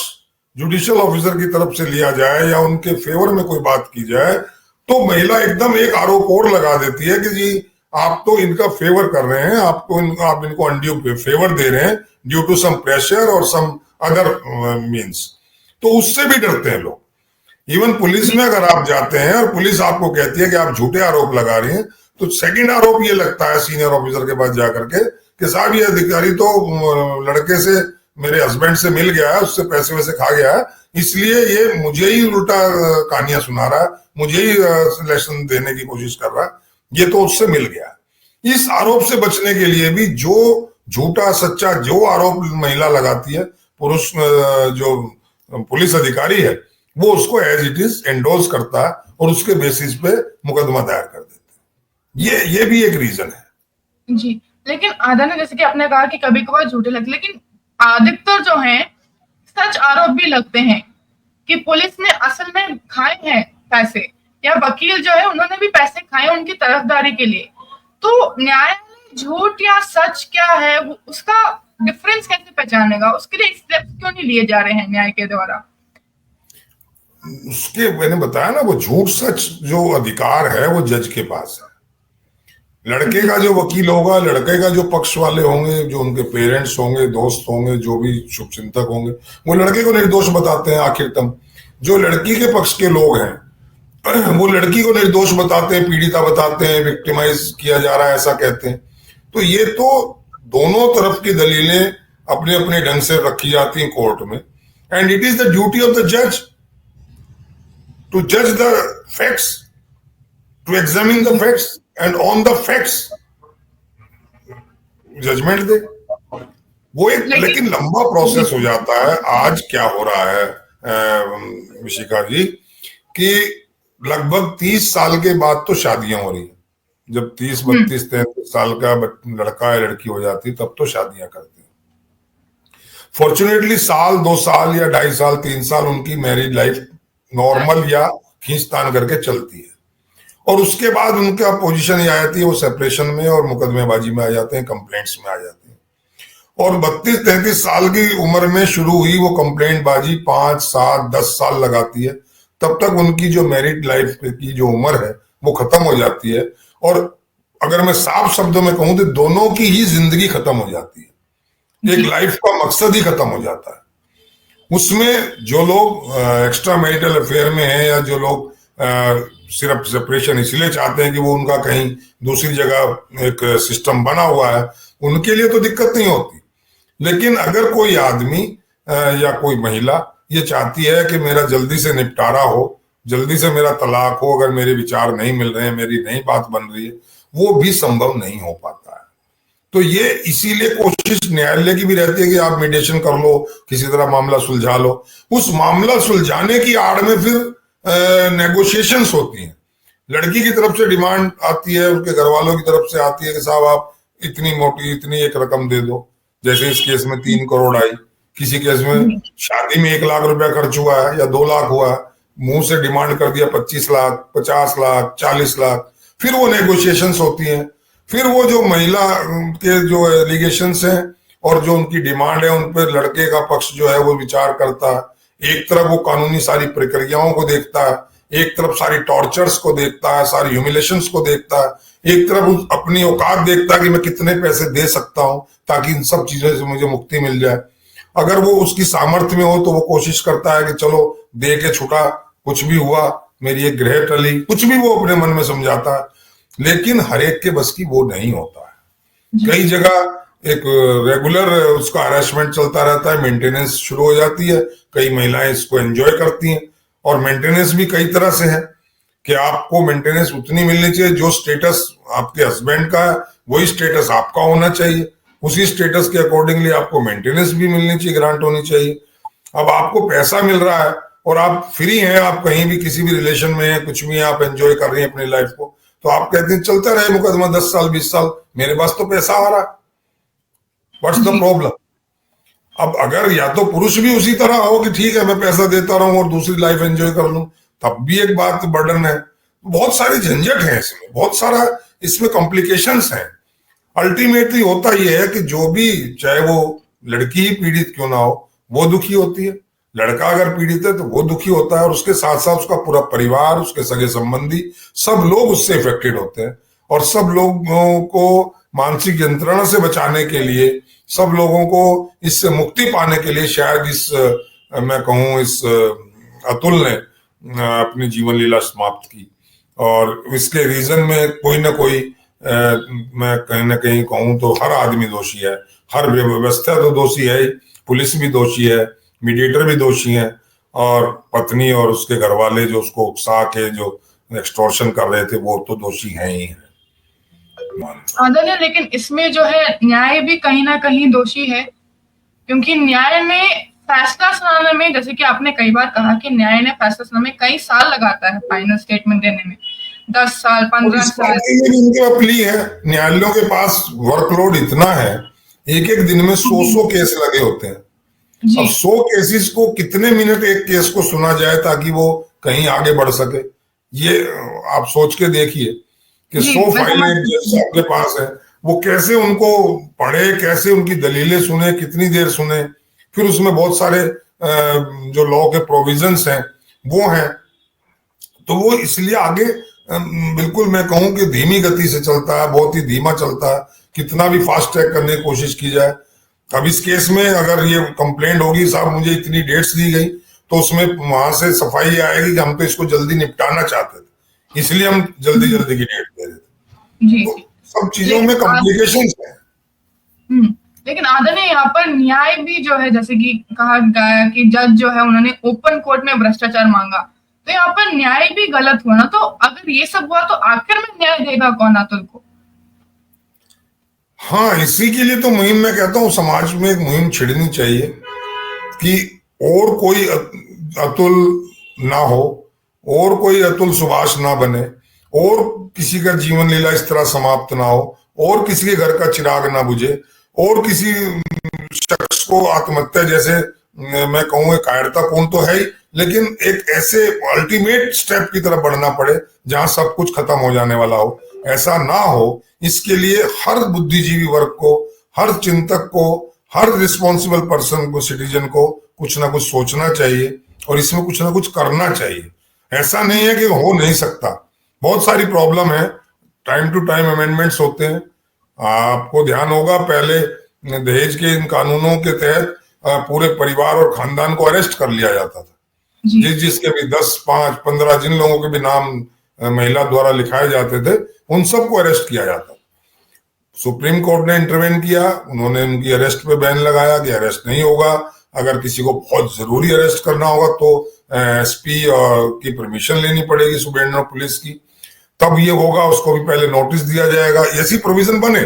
जुडिशियल ऑफिसर की तरफ से लिया जाए या उनके फेवर में कोई बात की जाए, तो महिला एकदम एक आरोप और लगा देती है कि जी आप तो इनका फेवर कर रहे हैं, आप इनको अनड्यू फेवर दे रहे हैं ड्यू टू सम प्रेशर और सम अदर मींस। तो उससे भी डरते हैं लोग। इवन पुलिस में अगर आप जाते हैं और पुलिस आपको कहती है कि आप झूठे आरोप लगा रही हैं, तो सेकंड आरोप ये लगता है सीनियर ऑफिसर के पास जाकर के कि साहब ये अधिकारी तो लड़के से, मेरे हस्बैंड से मिल गया है, उससे पैसे वैसे खा गया है, इसलिए ये मुझे ही उल्टा कहानियां सुना रहा है, मुझे ही लेसन देने की कोशिश कर रहा है, ये तो उससे मिल गया। इस आरोप से बचने के लिए भी जो झूठा सच्चा जो आरोप महिला लगाती है, पुरुष जो पुलिस अधिकारी है वो उसको एज इट इज एंडोर्स करता है और उसके बेसिस पे मुकदमा दायर कर देते हैं। ये भी एक रीजन है। जी, लेकिन आधा ने जैसे कि आपने कहा कि कभी कभार झूठे लगते, लेकिन अधिकतर जो हैं सच आरोप भी लगते हैं कि पुलिस ने असल में खाए हैं पैसे, या वकील जो है उन्होंने भी पैसे खाए उनकी तरफदारी के लिए। तो न्यायालय झूठ या सच क्या है उसका डिफरेंस कैसे पहचानेगा? उसके लिए स्टेप्स क्यों नहीं लिए जा रहे हैं न्याय के द्वारा? उसके मैंने बताया ना, वो झूठ सच जो अधिकार है वो जज के पास है। लड़के का जो वकील होगा, लड़के का जो पक्ष वाले होंगे, जो उनके पेरेंट्स होंगे, दोस्त होंगे, जो भी शुभचिंतक होंगे, वो लड़के को निर्दोष बताते हैं आखिरतम। जो लड़की के पक्ष के लोग हैं वो लड़की को निर्दोष बताते हैं, पीड़िता बताते हैं, विक्टिमाइज किया जा रहा है ऐसा कहते हैं। तो ये तो दोनों तरफ की दलीलें अपने अपने ढंग से रखी जाती हैं कोर्ट में। And it is the duty of the जज टू जज the facts, to examine the facts and on the facts judgement दे। वो एक लेकिन लंबा प्रोसेस हो जाता है। आज क्या हो रहा है विशिका जी, कि लगभग 30 साल के बाद तो शादियां हो रही हैं। जब 30, 32, 33 साल का लड़का या लड़की हो जाती तब तो शादियां करते हैं। फॉर्चुनेटली साल, 2 साल या 2.5 साल, 3 साल उनकी मैरिज लाइफ नॉर्मल या खींचतान करके चलती है, और उसके बाद उनका पोजीशन ये आ जाती है, वो सेपरेशन में और मुकदमेबाजी में आ जाते हैं, कंप्लेंट्स में आ जाते हैं। और 32-33 साल की उम्र में शुरू हुई वो कंप्लेंट बाजी 5, 7, 10 साल लगाती है। तब तक उनकी जो मैरिड लाइफ की जो उम्र है वो खत्म हो जाती है। और अगर मैं साफ शब्दों में कहूं तो दोनों की ही जिंदगी खत्म हो जाती है। एक लाइफ का मकसद ही खत्म हो जाता है। उसमें जो लोग एक्स्ट्रा मैरिटल अफेयर में हैं या जो लोग सिर्फ सेपरेशन इसलिए चाहते हैं कि वो उनका कहीं दूसरी जगह एक सिस्टम बना हुआ है, उनके लिए तो दिक्कत नहीं होती। लेकिन अगर कोई आदमी या कोई महिला ये चाहती है कि मेरा जल्दी से निपटारा हो, जल्दी से मेरा तलाक हो, अगर मेरे विचार नहीं मिल रहे हैं, मेरी नई बात बन रही है, वो भी संभव नहीं हो पाता है। तो ये इसीलिए कोशिश न्यायालय की भी रहती है कि आप मीडिएशन कर लो, किसी तरह मामला सुलझा लो। उस मामला सुलझाने की आड़ में फिर नेगोशिएशंस होती हैं। लड़की की तरफ से डिमांड आती है, उनके घर वालों की तरफ से आती है कि साहब आप इतनी मोटी इतनी एक रकम दे दो। जैसे इस केस में 3 करोड़ आई, किसी केस में शादी में 1 लाख रुपया खर्च हुआ है या 2 लाख हुआ है, मुंह से डिमांड कर दिया 25 लाख, 50 लाख, 40 लाख। फिर वो नेगोशिएशंस होती हैं। फिर वो जो महिला के जो एलिगेशंस हैं और जो उनकी डिमांड है, उन पर लड़के का पक्ष जो है वो विचार करता है। एक तरफ वो कानूनी सारी प्रक्रियाओं को देखता है, एक तरफ सारी टॉर्चर्स को देखता है, सारी ह्यूमिलेशंस को देखता है, एक तरफ अपनी औकात देखता है कि मैं कितने पैसे दे सकता हूं ताकि इन सब चीजों से मुझे मुक्ति मिल जाए। अगर वो उसकी सामर्थ्य में हो तो वो कोशिश करता है कि चलो दे के छुटा, कुछ भी हुआ, मेरी एक ग्रह टली, कुछ भी वो अपने मन में समझाता है। लेकिन हर एक के बस की वो नहीं होता है। कई जगह एक रेगुलर उसका हरासमेंट चलता रहता है, मेंटेनेंस शुरू हो जाती है। कई महिलाएं इसको एंजॉय करती हैं और मेंटेनेंस भी कई तरह से है कि आपको मेंटेनेंस उतनी मिलनी चाहिए जो स्टेटस आपके हस्बैंड का है, वही स्टेटस आपका होना चाहिए। उसी स्टेटस के अकॉर्डिंगली आपको मेंटेनेंस भी मिलनी चाहिए, ग्रांट होनी चाहिए। अब आपको पैसा मिल रहा है और आप फ्री हैं, आप कहीं भी किसी भी रिलेशन में हैं, कुछ भी आप एंजॉय कर रही हैं अपनी लाइफ को, तो आप कहते हैं चलता रहे मुकदमा 10 साल 20 साल, मेरे पास तो पैसा आ रहा है, व्हाट्स द प्रॉब्लम। अब अगर या तो पुरुष भी उसी तरह हो कि ठीक है मैं पैसा देता रहूं और दूसरी लाइफ एंजॉय कर लूं, तब भी एक बात बर्डन है। बहुत सारी झंझट है इसमें, बहुत सारा इसमें कॉम्प्लिकेशंस हैं। अल्टीमेटली होता यह है कि जो भी, चाहे वो लड़की ही पीड़ित क्यों ना हो, वो दुखी होती है। लड़का अगर पीड़ित है तो वो दुखी होता है और उसके साथ साथ उसका पूरा परिवार, उसके सगे संबंधी, सब लोग उससे इफेक्टेड होते हैं। और सब लोगों को मानसिक यंत्रणा से बचाने के लिए, सब लोगों को इससे मुक्ति पाने के लिए शायद इस मैं कहूं इस अतुल ने अपनी जीवन लीला समाप्त की। और इसके रीजन में कोई ना कोई मैं कहीं ना कहीं कहूं तो हर आदमी दोषी है, हर व्यवस्था तो दोषी है ही, पुलिस भी दोषी है, मीडिएटर भी दोषी है, और पत्नी और उसके घर वाले जो उसको उकसा के जो एक्सटॉर्शन कर रहे थे वो तो दोषी हैं ही हैं। आदरणीय, लेकिन इसमें जो है न्याय भी कहीं ना कहीं दोषी है, क्योंकि न्याय में फैसला सुनाने में, जैसे कि आपने कई बार कहा कि न्याय ने फैसला सुनाने में कई साल लगाता है, फाइनल स्टेटमेंट देने में 10 साल 15 साल। उनके प्ली है, न्यायालयों के पास वर्कलोड इतना है, एक एक दिन में 100 केस लगे होते हैं। अब 100 केसेस को कितने मिनट एक केस को सुना जाए ताकि वो कहीं आगे बढ़ सके, ये आप सोच के देखिए कि 100 फाइलें जज आपके पास है, वो कैसे उनको पढ़े, कैसे उनकी दलीलें सुने, कितनी देर सुने। फिर उसमें बहुत सारे जो लॉ के प्रोविजंस हैं वो हैं, तो वो इसलिए आगे बिल्कुल मैं कहूं कि धीमी गति से चलता है, बहुत ही धीमा चलता है, कितना भी फास्ट ट्रैक करने की कोशिश की जाए। अब इस केस में अगर ये कंप्लेंट होगी, साहब मुझे इतनी डेट्स दी गई, तो उसमें वहां से सफाई आएगी कि हम तो इसको जल्दी निपटाना चाहते थे, इसलिए हम जल्दी जल्दी की डेट दे देते। तो सब चीजों में कॉम्प्लिकेशंस है। लेकिन आदरणीय, यहाँ पर न्याय भी जो है, जैसे कि कहा गया कि जज जो है उन्होंने ओपन कोर्ट में भ्रष्टाचार मांगा, तो यहाँ पर न्याय भी गलत हुआ ना। तो अगर ये सब हुआ तो आखिर में न्याय देगा कौन अतुल को? हाँ, इसी के लिए तो मुहिम मैं कहता हूँ, समाज में एक मुहिम छिड़नी चाहिए कि और कोई अतुल ना हो, और कोई अतुल सुभाष ना बने, और किसी का जीवन लीला इस तरह समाप्त ना हो, और किसी के घर का चिराग ना बुझे, और किसी शख्स को आत्महत्या जैसे मैं कहूँ कायरतापूर्ण तो है ही, लेकिन एक ऐसे अल्टीमेट स्टेप की तरफ बढ़ना पड़े जहां सब कुछ खत्म हो जाने वाला हो, ऐसा ना हो। इसके लिए हर बुद्धिजीवी वर्ग को, हर चिंतक को, हर रिस्पॉन्सिबल पर्सन को, सिटीजन को कुछ ना कुछ सोचना चाहिए और इसमें कुछ ना कुछ करना चाहिए। ऐसा नहीं है कि हो नहीं सकता, बहुत सारी प्रॉब्लम है, टाइम टू टाइम अमेंडमेंट्स होते हैं। आपको ध्यान होगा पहले दहेज के इन कानूनों के तहत पूरे परिवार और खानदान को अरेस्ट कर लिया जाता था, जी जिसके भी 10, 5, 15 जिन लोगों के भी नाम महिला द्वारा लिखाए जाते थे, उन सबको अरेस्ट किया जाता। सुप्रीम कोर्ट ने इंटरवेन किया, उन्होंने उनकी अरेस्ट पे बैन लगाया कि अरेस्ट नहीं होगा। अगर किसी को बहुत जरूरी अरेस्ट करना होगा तो एसपी की परमिशन लेनी पड़ेगी, सुबेंद्र पुलिस की, तब ये होगा। उसको भी पहले नोटिस दिया जाएगा, ऐसी प्रोविजन बने।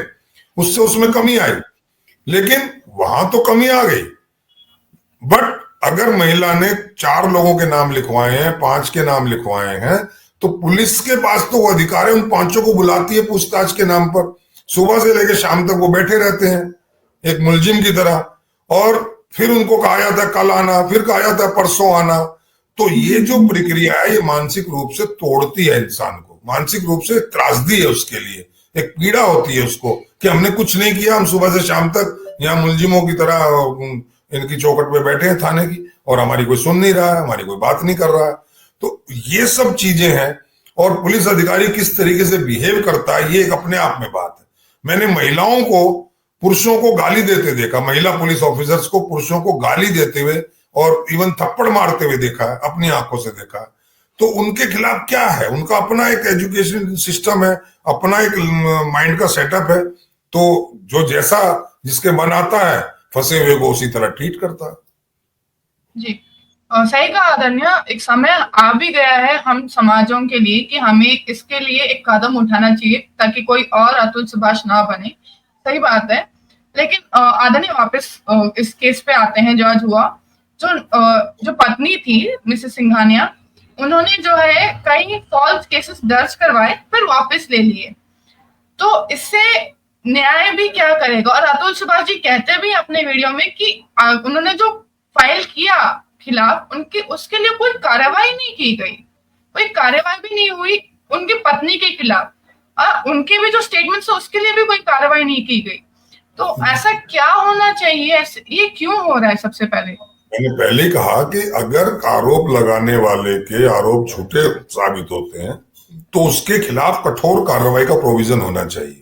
उससे उसमें कमी आई, लेकिन वहां तो कमी आ गई। बट अगर महिला ने 4 लोगों के नाम लिखवाए हैं, 5 के नाम लिखवाए हैं, तो पुलिस के पास तो वो अधिकार है, उन 5 को बुलाती है पूछताछ के नाम पर। सुबह से लेकर शाम तक वो बैठे रहते हैं एक मुलजिम की तरह, और फिर उनको कहा जाता है कल आना, फिर कहा जाता है परसों आना। तो ये जो प्रक्रिया है, ये मानसिक रूप से तोड़ती है इंसान को, मानसिक रूप से त्रासदी है उसके लिए, एक पीड़ा होती है उसको कि हमने कुछ नहीं किया, हम सुबह से शाम तक यहाँ मुलजिमों की तरह इनकी चौखट पे बैठे हैं थाने की, और हमारी कोई सुन नहीं रहा है, हमारी कोई बात नहीं कर रहा है। तो ये सब चीजें हैं। और पुलिस अधिकारी किस तरीके से बिहेव करता है, ये एक अपने आप में बात है। मैंने महिलाओं को पुरुषों को गाली देते देखा, महिला पुलिस ऑफिसर्स को पुरुषों को गाली देते हुए और इवन थप्पड़ मारते हुए देखा है, अपनी आंखों से देखा है। तो उनके खिलाफ क्या है? उनका अपना एक एजुकेशन सिस्टम है, अपना एक माइंड का सेटअप है। तो जो जैसा जिसके मन आता है, फंसे हुए को उसी तरह ट्रीट करता है। जी सही कहा आदरणीय। एक समय आ भी गया है हम समाजों के लिए कि हमें इसके लिए एक कदम उठाना चाहिए ताकि कोई और अतुल सुभाष ना बने। सही बात है। लेकिन आदरणीय वापस इस केस पे आते हैं जो आज हुआ। जो पत्नी थी मिसेस सिंघानिया, उन्होंने जो है कई फॉल्स केसेस दर्ज करवाए फिर वापस ले लिए। तो इससे न्याय भी क्या करेगा? और अतुल सुभाष जी कहते भी अपने वीडियो में कि उन्होंने जो फाइल किया खिलाफ उनके, उसके लिए कोई कार्रवाई नहीं की गई, कोई कार्रवाई भी नहीं हुई उनकी पत्नी के खिलाफ। उनके भी जो स्टेटमेंट्स है उसके लिए भी कोई कार्रवाई नहीं की गई। तो ऐसा क्या होना चाहिए? ये क्यों हो रहा है? सबसे पहले मैंने पहले ही कहा कि अगर आरोप लगाने वाले के आरोप झूठे साबित होते हैं तो उसके खिलाफ कठोर कार्रवाई का प्रोविजन होना चाहिए।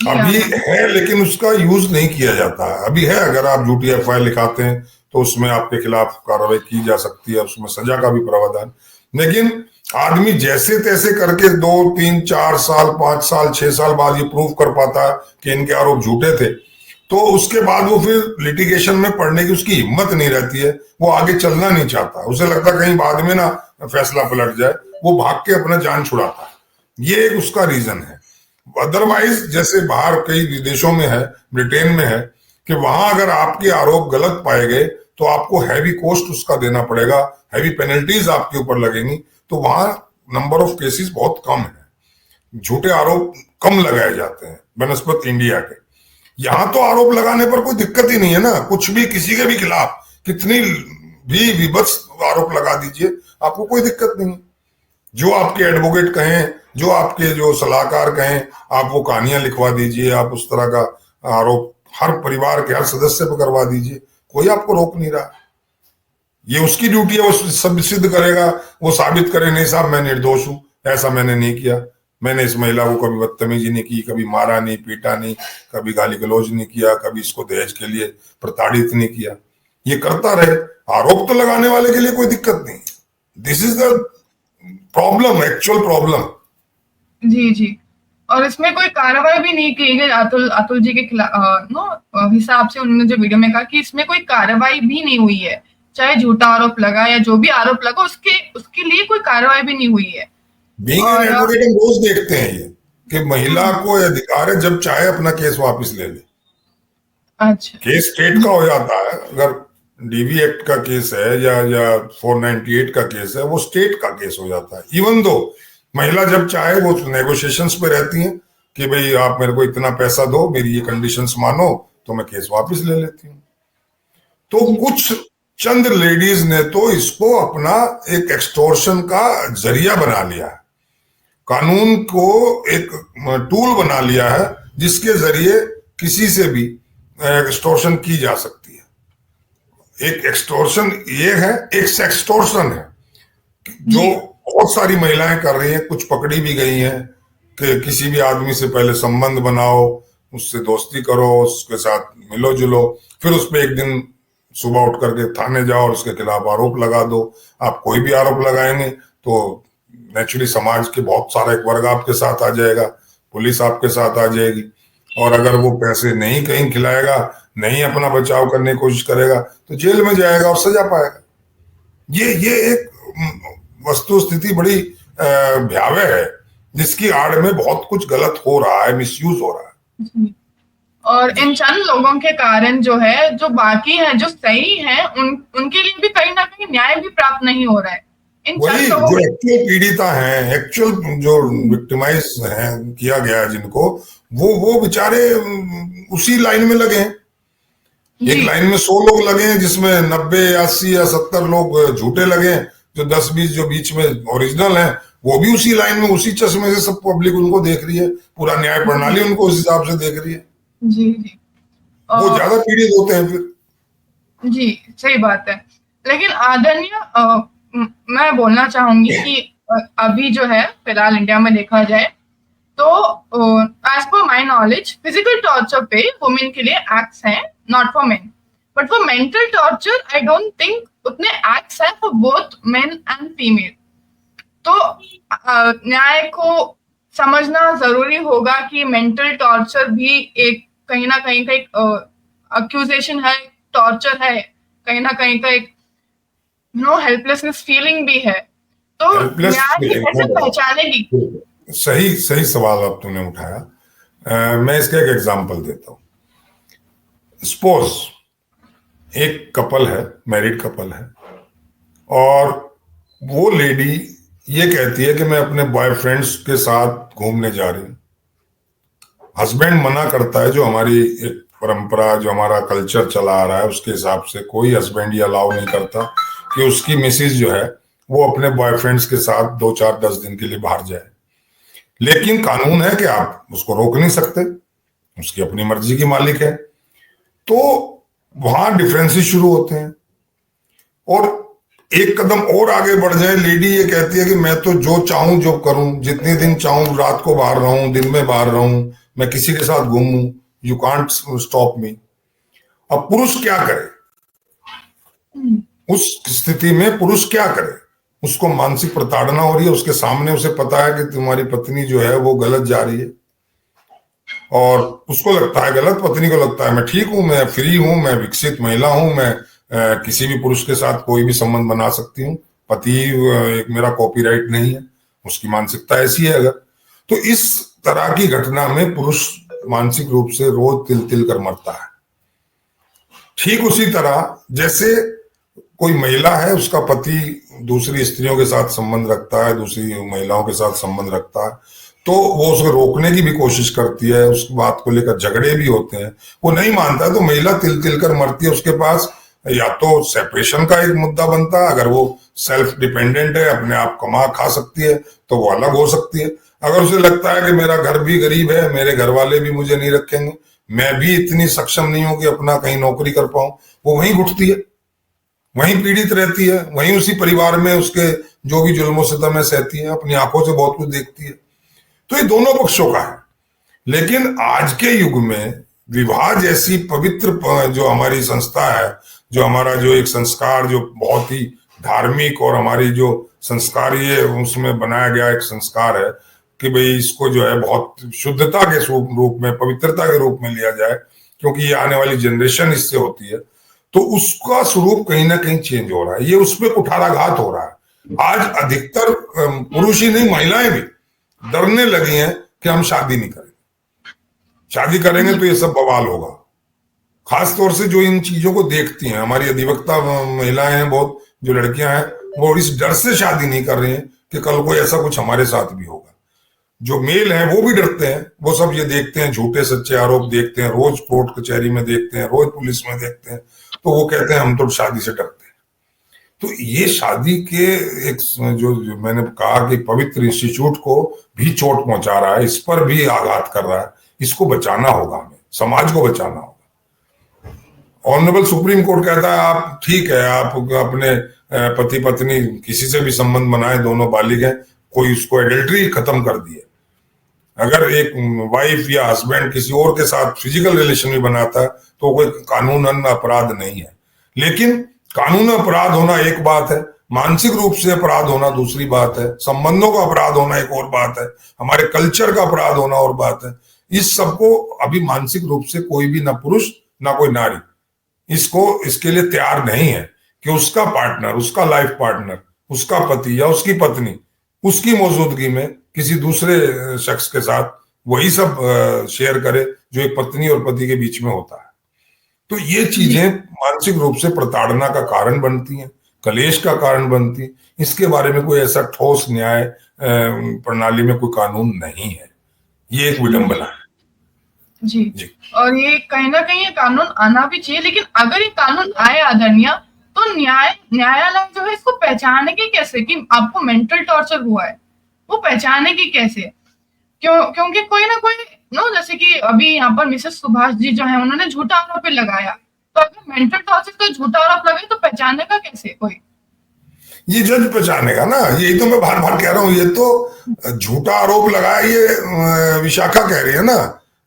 अभी है लेकिन उसका यूज नहीं किया जाता है। अभी है, अगर आप झूठी एफआईआर लिखाते हैं तो उसमें आपके खिलाफ कार्रवाई की जा सकती है, उसमें सजा का भी प्रावधान। लेकिन आदमी जैसे तैसे करके 2, 3, 4 साल, 5 साल, 6 साल बाद ये प्रूव कर पाता है कि इनके आरोप झूठे थे, तो उसके बाद वो फिर लिटिगेशन में पढ़ने की उसकी हिम्मत नहीं रहती है, वो आगे चलना नहीं चाहता। उसे लगता कहीं बाद में ना फैसला पलट जाए, वो भाग के अपना जान छुड़ाता है। ये एक उसका रीजन है। अदरवाइज जैसे बाहर कई विदेशों में है, ब्रिटेन में है, कि वहां अगर आपके आरोप गलत पाए गए तो आपको हैवी कॉस्ट उसका देना पड़ेगा, हैवी पेनल्टीज आपके ऊपर लगेंगी। तो वहां नंबर ऑफ केसेस बहुत कम है, झूठे आरोप कम लगाए जाते हैं बनस्पत इंडिया के। यहां तो आरोप लगाने पर कोई दिक्कत ही नहीं है ना, कुछ भी किसी के भी खिलाफ कितनी भी विभत्स आरोप लगा दीजिए, आपको कोई दिक्कत नहीं। जो आपके एडवोकेट कहें, जो आपके जो सलाहकार कहें, आप वो कहानियां लिखवा दीजिए, आप उस तरह का आरोप हर परिवार के हर सदस्य पर करवा दीजिए, कोई आपको रोक नहीं रहा। ये उसकी ड्यूटी है, वो सब सिद्ध करेगा, वो साबित करे नहीं साहब मैं निर्दोष हूं, ऐसा मैंने नहीं किया, मैंने इस महिला को कभी बदतमीजी नहीं की, कभी मारा नहीं, पीटा नहीं, कभी गाली गलौज नहीं किया, कभी इसको दहेज के लिए प्रताड़ित नहीं किया। ये करता रहे, आरोप तो लगाने वाले के लिए कोई दिक्कत नहीं। This is the problem, actual problem. जी जी। और इसमें कोई कार्रवाई भी नहीं की गई अतुल जी के खिलाफ हिसाब से। उन्होंने जो वीडियो में कहा कि इसमें कोई कार्रवाई भी नहीं हुई है, चाहे झूठा आरोप लगा या जो भी आरोप लगा उसके लिए कोई कार्रवाई भी नहीं हुई है। बीइंग एन एडवोकेट हम रोज देखते हैं ये कि महिला को अधिकार है जब चाहे अपना केस वापस ले ले। अच्छा, केस स्टेट का हो जाता है, अगर डीवी एक्ट का केस है या 498 का केस है, वो स्टेट का केस हो जाता है। इवन दो महिला जब चाहे वो नेगोशिएशंस पे रहती हैं कि भाई आप मेरे को इतना पैसा दो, मेरी ये कंडीशंस मानो, तो मैं केस वापस ले लेती हूँ। तो कुछ चंद लेडीज ने तो इसको अपना एक एक्सटोर्शन का जरिया बना लिया है, कानून को एक टूल बना लिया है जिसके जरिए किसी से भी एक्सटोर्शन की जा सकती है। एक एक्सटोर्शन ये है, एक सेक्सटोर्शन है जो बहुत सारी महिलाएं कर रही हैं, कुछ पकड़ी भी गई हैं कि किसी भी आदमी से पहले संबंध बनाओ, उससे दोस्ती करो, उसके साथ मिलो जुलो, फिर उस पर एक दिन सुबह उठ करके थाने जाओ और उसके खिलाफ आरोप लगा दो। आप कोई भी आरोप लगाएंगे तो नेचुरली समाज के बहुत सारा एक वर्ग आपके साथ आ जाएगा, पुलिस आपके साथ आ जाएगी, और अगर वो पैसे नहीं कहीं खिलाएगा, नहीं अपना बचाव करने की कोशिश करेगा, तो जेल में जाएगा और सजा पाएगा। ये एक वस्तु स्थिति बड़ी भयावह है, जिसकी आड़ में बहुत कुछ गलत हो रहा है, मिसयूज हो रहा है। और इन चंद लोगों के कारण जो है, जो बाकी हैं, जो सही हैं, उनके लिए भी कहीं ना कहीं न्याय भी प्राप्त नहीं हो रहा है। इन वही जो एक्चुअल पीड़िता हैं, एक्चुअल जो विक्टिमाइज हैं, किया गया है जिनको, वो बेचारे उसी लाइन में लगे हैं। एक लाइन में 100 लोग लगे हैं, जिसमें 90 80 या 70 लोग झूठे लगे हैं, जो 10-20 जो बीच में ओरिजिनल हैं, वो भी उसी लाइन में, उसी चश्मे से सब पब्लिक उनको देख रही है, पूरा न्याय प्रणाली उनको उस हिसाब से देख रही है। जी जी, वो ज्यादा पीड़ित होते हैं फिर। जी सही बात है। लेकिन आदरणीय, मैं बोलना चाहूंगी कि अभी जो है फिलहाल इंडिया में देखा जाए तो as per my knowledge physical torture पे वुमेन के लिए एक्ट्स हैं, not for men, but for mental torture I don't think उतने एक्ट्स हैं for both men and female. तो न्याय को समझना जरूरी होगा कि मेंटल टॉर्चर भी एक कहीं ना कहीं का एक अक्यूजेशन है, टॉर्चर है, कहीं ना कहीं का एक हेल्पलेसनेस फीलिंग भी है। तो न्याय कैसे पहचानेगी? सही सवाल अब तुमने उठाया। मैं इसका एक एग्जांपल देता हूँ। सपोज एक कपल है, मैरिड कपल है, और वो लेडी ये कहती है कि मैं अपने बॉयफ्रेंड्स के साथ घूमने जा रही हूँ। हस्बैंड मना करता है, जो हमारी एक परंपरा, जो हमारा कल्चर चला आ रहा है, उसके हिसाब से कोई हस्बैंड ये अलाउ नहीं करता कि उसकी मिसेज जो है वो अपने बॉयफ्रेंड्स के साथ 2-4-10 दिन के लिए बाहर जाए। लेकिन कानून है कि आप उसको रोक नहीं सकते, उसकी अपनी मर्जी की मालिक है। तो वहां डिफरेंसेस शुरू होते हैं, और एक कदम और आगे बढ़ जाए, लेडी ये कहती है कि मैं तो जो चाहूं जो करूं, जितने दिन चाहूं रात को बाहर रहूं, दिन में बाहर रहूं, मैं किसी के साथ घूमूं, यू कांट स्टॉप मी। अब पुरुष क्या करे? उस स्थिति में पुरुष क्या करे? उसको मानसिक प्रताड़ना हो रही है, उसके सामने उसे पता है कि तुम्हारी पत्नी जो है वो गलत जा रही है, और उसको लगता है गलत, पत्नी को लगता है मैं ठीक हूं, मैं फ्री हूं, मैं विकसित महिला हूं, मैं किसी भी पुरुष के साथ कोई भी संबंध बना सकती हूँ, पति एक मेरा कॉपीराइट नहीं है, उसकी मानसिकता ऐसी है। अगर तो इस तरह की घटना में पुरुष मानसिक रूप से रोज तिल तिल कर मरता है। ठीक उसी तरह जैसे कोई महिला है, उसका पति दूसरी स्त्रियों के साथ संबंध रखता है, दूसरी महिलाओं के साथ संबंध रखता है, तो वो उसको रोकने की भी कोशिश करती है, उस बात को लेकर झगड़े भी होते हैं, वो नहीं मानता, तो महिला तिल तिल कर मरती है। उसके पास या तो सेपरेशन का एक मुद्दा बनता है, अगर वो सेल्फ डिपेंडेंट है, अपने आप कमा खा सकती है, तो वो अलग हो सकती है। अगर उसे लगता है कि मेरा घर भी गरीब है, मेरे घर वाले भी मुझे नहीं रखेंगे, मैं भी इतनी सक्षम नहीं हूं कि अपना कहीं नौकरी कर पाऊं, वो वहीं घुटती है, वहीं पीड़ित रहती है, वहीं उसी परिवार में उसके जो भी जुल्मों सितम सहती है, अपनी आंखों से बहुत कुछ देखती है। तो ये दोनों पक्षों का है। लेकिन आज के युग में विवाह जैसी पवित्र जो हमारी संस्था है, जो हमारा जो एक संस्कार, जो बहुत ही धार्मिक और हमारी जो संस्कार ये उसमें बनाया गया एक संस्कार है कि भाई इसको जो है बहुत शुद्धता के रूप में, पवित्रता के रूप में लिया जाए, क्योंकि ये आने वाली जनरेशन इससे होती है, तो उसका स्वरूप कहीं ना कहीं चेंज हो रहा है। ये उस पर कुठाराघात हो रहा है। आज अधिकतर पुरुष ही नहीं, महिलाएं भी डरने लगी हैं कि हम शादी नहीं करेंगे, शादी करेंगे तो ये सब बवाल होगा। खास तौर से जो इन चीजों को देखती हैं, हमारी अधिवक्ता महिलाएं हैं बहुत, जो लड़कियां हैं, वो इस डर से शादी नहीं कर रही हैं कि कल को ऐसा कुछ हमारे साथ भी होगा। जो मेल हैं वो भी डरते हैं, वो सब ये देखते हैं, झूठे सच्चे आरोप देखते हैं, रोज कोर्ट कचहरी में देखते हैं, रोज पुलिस में देखते हैं, तो वो कहते हैं हम तो शादी से डरते हैं। तो ये शादी के एक जो मैंने कहा कि पवित्र इंस्टीट्यूट को भी चोट पहुंचा रहा है, इस पर भी आघात कर रहा है, इसको बचाना होगा, हमें समाज को बचाना होगा। ऑनरेबल सुप्रीम कोर्ट कहता है आप ठीक है, आप अपने पति पत्नी किसी से भी संबंध बनाए, दोनों बालिग हैं, कोई उसको एडल्ट्री खत्म कर दिए। अगर एक वाइफ या हस्बैंड किसी और के साथ फिजिकल रिलेशन भी बनाता है तो कोई कानूनन अपराध नहीं है। लेकिन कानून अपराध होना एक बात है, मानसिक रूप से अपराध होना दूसरी बात है, संबंधों का अपराध होना एक और बात है, हमारे कल्चर का अपराध होना और बात है। इस सबको अभी मानसिक रूप से कोई भी, ना पुरुष ना कोई नारी, इसके लिए तैयार नहीं है कि उसका पार्टनर, उसका लाइफ पार्टनर, उसका पति या उसकी पत्नी उसकी मौजूदगी में किसी दूसरे शख्स के साथ वही सब शेयर करे जो एक पत्नी और पति के बीच में होता है। तो ये चीजें मानसिक रूप से प्रताड़ना का कारण बनती हैं, कलेश का कारण बनती है। इसके बारे में कोई ऐसा ठोस न्याय प्रणाली में कोई कानून नहीं है, ये एक विडंबना है। जी। और ये कहीं ना कहीं ये कानून आना भी चाहिए, लेकिन अगर ये कानून आए आदरणीय, तो न्यायालय जो है इसको पहचानेगी कैसे कि आपको मेंटल टॉर्चर हुआ है, वो पहचानेगी कैसे? क्योंकि कोई ना कोई जैसे कि अभी यहाँ पर मिसेस सुभाष जी जो है उन्होंने झूठा आरोप लगाया, तो अगर मेंटल टॉर्चर का झूठा आरोप लगे तो पहचानेगा कैसे कोई? ये जज पहचानेगा ना, यही तो मैं बार बार कह रहा हूँ। ये तो झूठा आरोप लगाया, ये विशाखा कह रही है ना,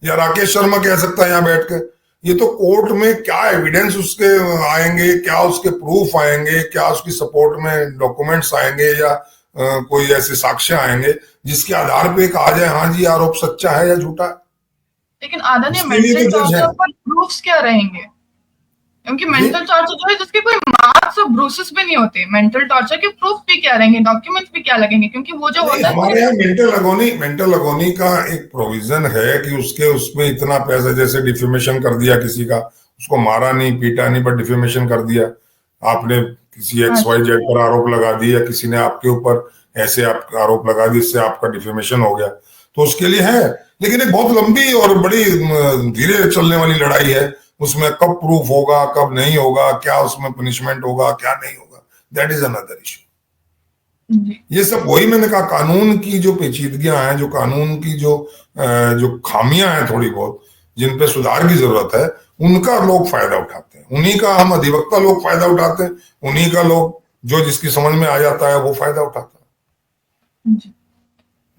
या राकेश शर्मा कह सकता है यहाँ बैठ के। ये तो कोर्ट में क्या एविडेंस उसके आएंगे, क्या उसके प्रूफ आएंगे, क्या उसकी सपोर्ट में डॉक्यूमेंट्स आएंगे, या कोई ऐसे साक्ष्य आएंगे जिसके आधार पे कहा जाए हाँ जी आरोप सच्चा है या झूठा है। लेकिन आदरणीय मेंटल टॉर्चर पर प्रूफ्स क्या रहेंगे? क्योंकि मेंटल टॉर्चर जो है जिसके कोई मार्क्स और ब्रूसेस भी नहीं होते, मेंटल टॉर्चर के प्रूफ भी क्या रहेंगे, डॉक्यूमेंट्स भी क्या लगेंगे? क्योंकि वो जो होता है हमारे यहाँ मेंटल अगोनी का एक प्रोविजन है कि उसमें इतना पैसा, जैसे डिफेमेशन कर दिया किसी का, उसको मारा नहीं पीटा नहीं पर डिफेमेशन कर दिया, आपने किसी XYZ पर आरोप लगा दिया, किसी ने आपके ऊपर ऐसे आरोप लगा दिया, इससे आपका डिफेमेशन हो गया, तो उसके लिए है। लेकिन एक बहुत लंबी और बड़ी धीरे चलने वाली लड़ाई है, उसमें कब प्रूफ होगा कब नहीं होगा, क्या उसमें पनिशमेंट होगा क्या नहीं होगा, दैट इज अनदर इशू। ये सब वही मैंने कहा, कानून की जो पेचीदगियां हैं, जो कानून की जो खामियां हैं थोड़ी बहुत, जिन पे सुधार की जरूरत है, उनका लोग फायदा उठाते हैं, उन्हीं का हम अधिवक्ता लोग फायदा उठाते हैं, उन्हीं का लोग जो जिसकी समझ में आ जाता है वो फायदा उठाता है।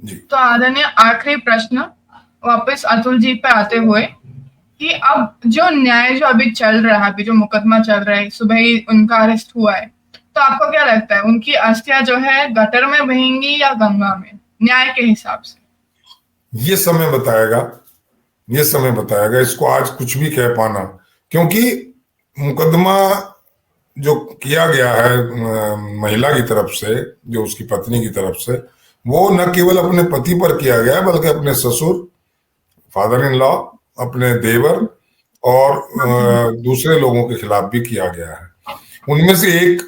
जी। तो आदरणीय आखिरी प्रश्न वापस अतुल जी पे आते हुए कि अब जो न्याय जो अभी चल रहा है, अभी जो मुकदमा चल रहा है, सुबह ही उनका अरेस्ट हुआ है, तो आपको क्या लगता है उनकी अस्थियां जो है गटर में बहेंगी या गंगा में, न्याय के हिसाब से? ये समय बताएगा, ये समय बताएगा। इसको आज कुछ भी कह पाना, क्योंकि मुकदमा जो किया गया है महिला की तरफ से, जो उसकी पत्नी की तरफ से, वो न केवल अपने पति पर किया गया है बल्कि अपने ससुर, फादर इन लॉ, अपने देवर और दूसरे लोगों के खिलाफ भी किया गया है। उनमें से एक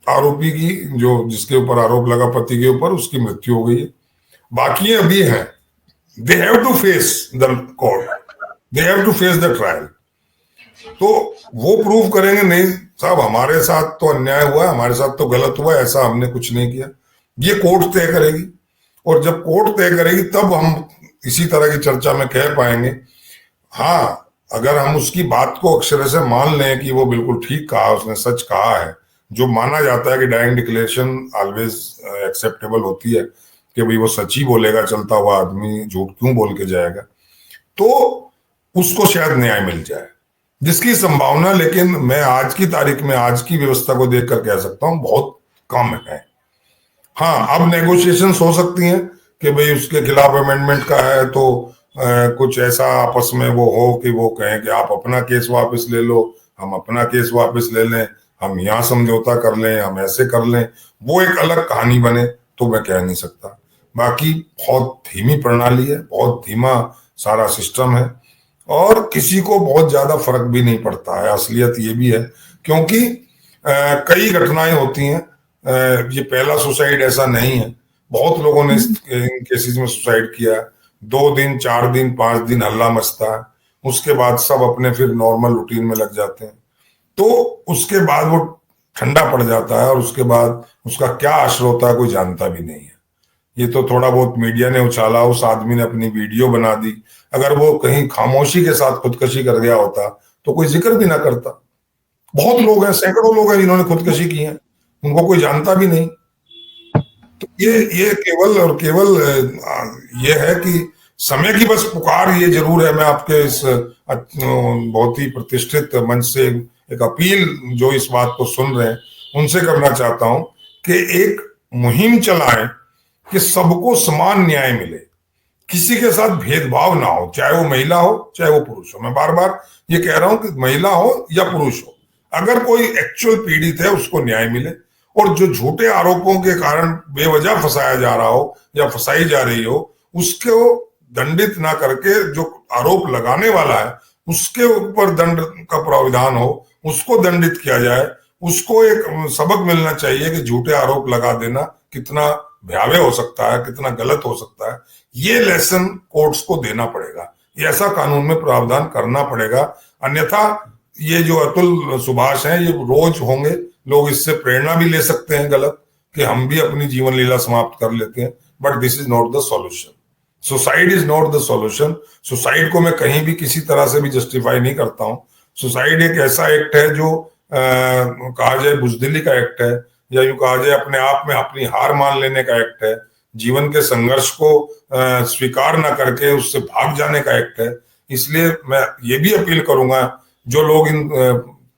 आरोपी की, जो जिसके ऊपर आरोप लगा पति के ऊपर, उसकी मृत्यु हो गई है। बाकी अभी हैं, they have to face the court, they have to face the trial. तो वो प्रूव करेंगे नहीं साहब हमारे साथ तो अन्याय हुआ है, हमारे साथ तो गलत हुआ है, ऐसा हमने कुछ नहीं किया, ये कोर्ट तय करेगी। और जब कोर्ट तय करेगी तब हम इसी तरह की चर्चा में कह पाएंगे। हाँ, अगर हम उसकी बात को अक्षर से मान लें कि वो बिल्कुल ठीक कहा, उसने सच कहा है, जो माना जाता है कि डाइंग डिक्लेरेशन ऑलवेज एक्सेप्टेबल होती है कि भाई वो सच ही बोलेगा, चलता हुआ आदमी झूठ क्यों बोल के जाएगा, तो उसको शायद न्याय मिल जाए, जिसकी संभावना, लेकिन मैं आज की तारीख में आज की व्यवस्था को देखकर कह सकता हूं बहुत कम है। हाँ, अब नेगोशिएशंस हो सकती हैं कि भाई उसके खिलाफ अमेंडमेंट का है तो कुछ ऐसा आपस में वो हो कि वो कहें कि आप अपना केस वापस ले लो, हम अपना केस वापस ले लें, हम यहाँ समझौता कर लें, हम ऐसे कर लें, वो एक अलग कहानी बने तो मैं कह नहीं सकता। बाकी बहुत धीमी प्रणाली है, बहुत धीमा सारा सिस्टम है, और किसी को बहुत ज्यादा फर्क भी नहीं पड़ता है। असलियत ये भी है क्योंकि कई घटनाएं होती हैं, ये पहला सुसाइड ऐसा नहीं है, बहुत लोगों ने इन केसेस में सुसाइड किया, 2 दिन 4 दिन 5 दिन हल्ला मचता है, उसके बाद सब अपने फिर नॉर्मल रूटीन में लग जाते हैं, तो उसके बाद वो ठंडा पड़ जाता है, और उसके बाद उसका क्या असर होता है कोई जानता भी नहीं है। ये तो थोड़ा बहुत मीडिया ने उछाला, उस आदमी ने अपनी वीडियो बना दी, अगर वो कहीं खामोशी के साथ खुदकशी कर गया होता तो कोई जिक्र भी ना करता। बहुत लोग हैं, सैकड़ों लोग हैं जिन्होंने खुदकशी की है, उनको कोई जानता भी नहीं। तो ये केवल और केवल ये है कि समय की बस पुकार, ये जरूर है। मैं आपके इस बहुत ही प्रतिष्ठित मंच से एक अपील जो इस बात को सुन रहे हैं उनसे करना चाहता हूं कि एक मुहिम चलाएं कि सबको समान न्याय मिले, किसी के साथ भेदभाव ना हो, चाहे वो महिला हो चाहे वो पुरुष हो। मैं बार बार ये कह रहा हूं कि महिला हो या पुरुष हो, अगर कोई एक्चुअल पीड़ित है उसको न्याय मिले, और जो झूठे आरोपों के कारण बेवजह फंसाया जा रहा हो या फंसाई जा रही हो उसको दंडित ना करके जो आरोप लगाने वाला है उसके ऊपर दंड का प्राविधान हो, उसको दंडित किया जाए। उसको एक सबक मिलना चाहिए कि झूठे आरोप लगा देना कितना भयावह हो सकता है, कितना गलत हो सकता है। ये लेसन कोर्ट्स को देना पड़ेगा, ये ऐसा कानून में प्रावधान करना पड़ेगा। अन्यथा ये जो अतुल सुभाष हैं ये रोज होंगे, लोग इससे प्रेरणा भी ले सकते हैं गलत, कि हम भी अपनी जीवन लीला समाप्त कर लेते हैं। But this is not the solution. Suicide is not the solution. Suicide को मैं कहीं भी किसी तरह से भी जस्टिफाई नहीं करता हूं। सुसाइड एक ऐसा एक्ट है जो कहा जाए बुजदिली का एक्ट है, या यूं कहा जाए अपने आप में अपनी हार मान लेने का एक्ट है, जीवन के संघर्ष को स्वीकार ना करके उससे भाग जाने का एक्ट है। इसलिए मैं ये भी अपील करूंगा जो लोग इन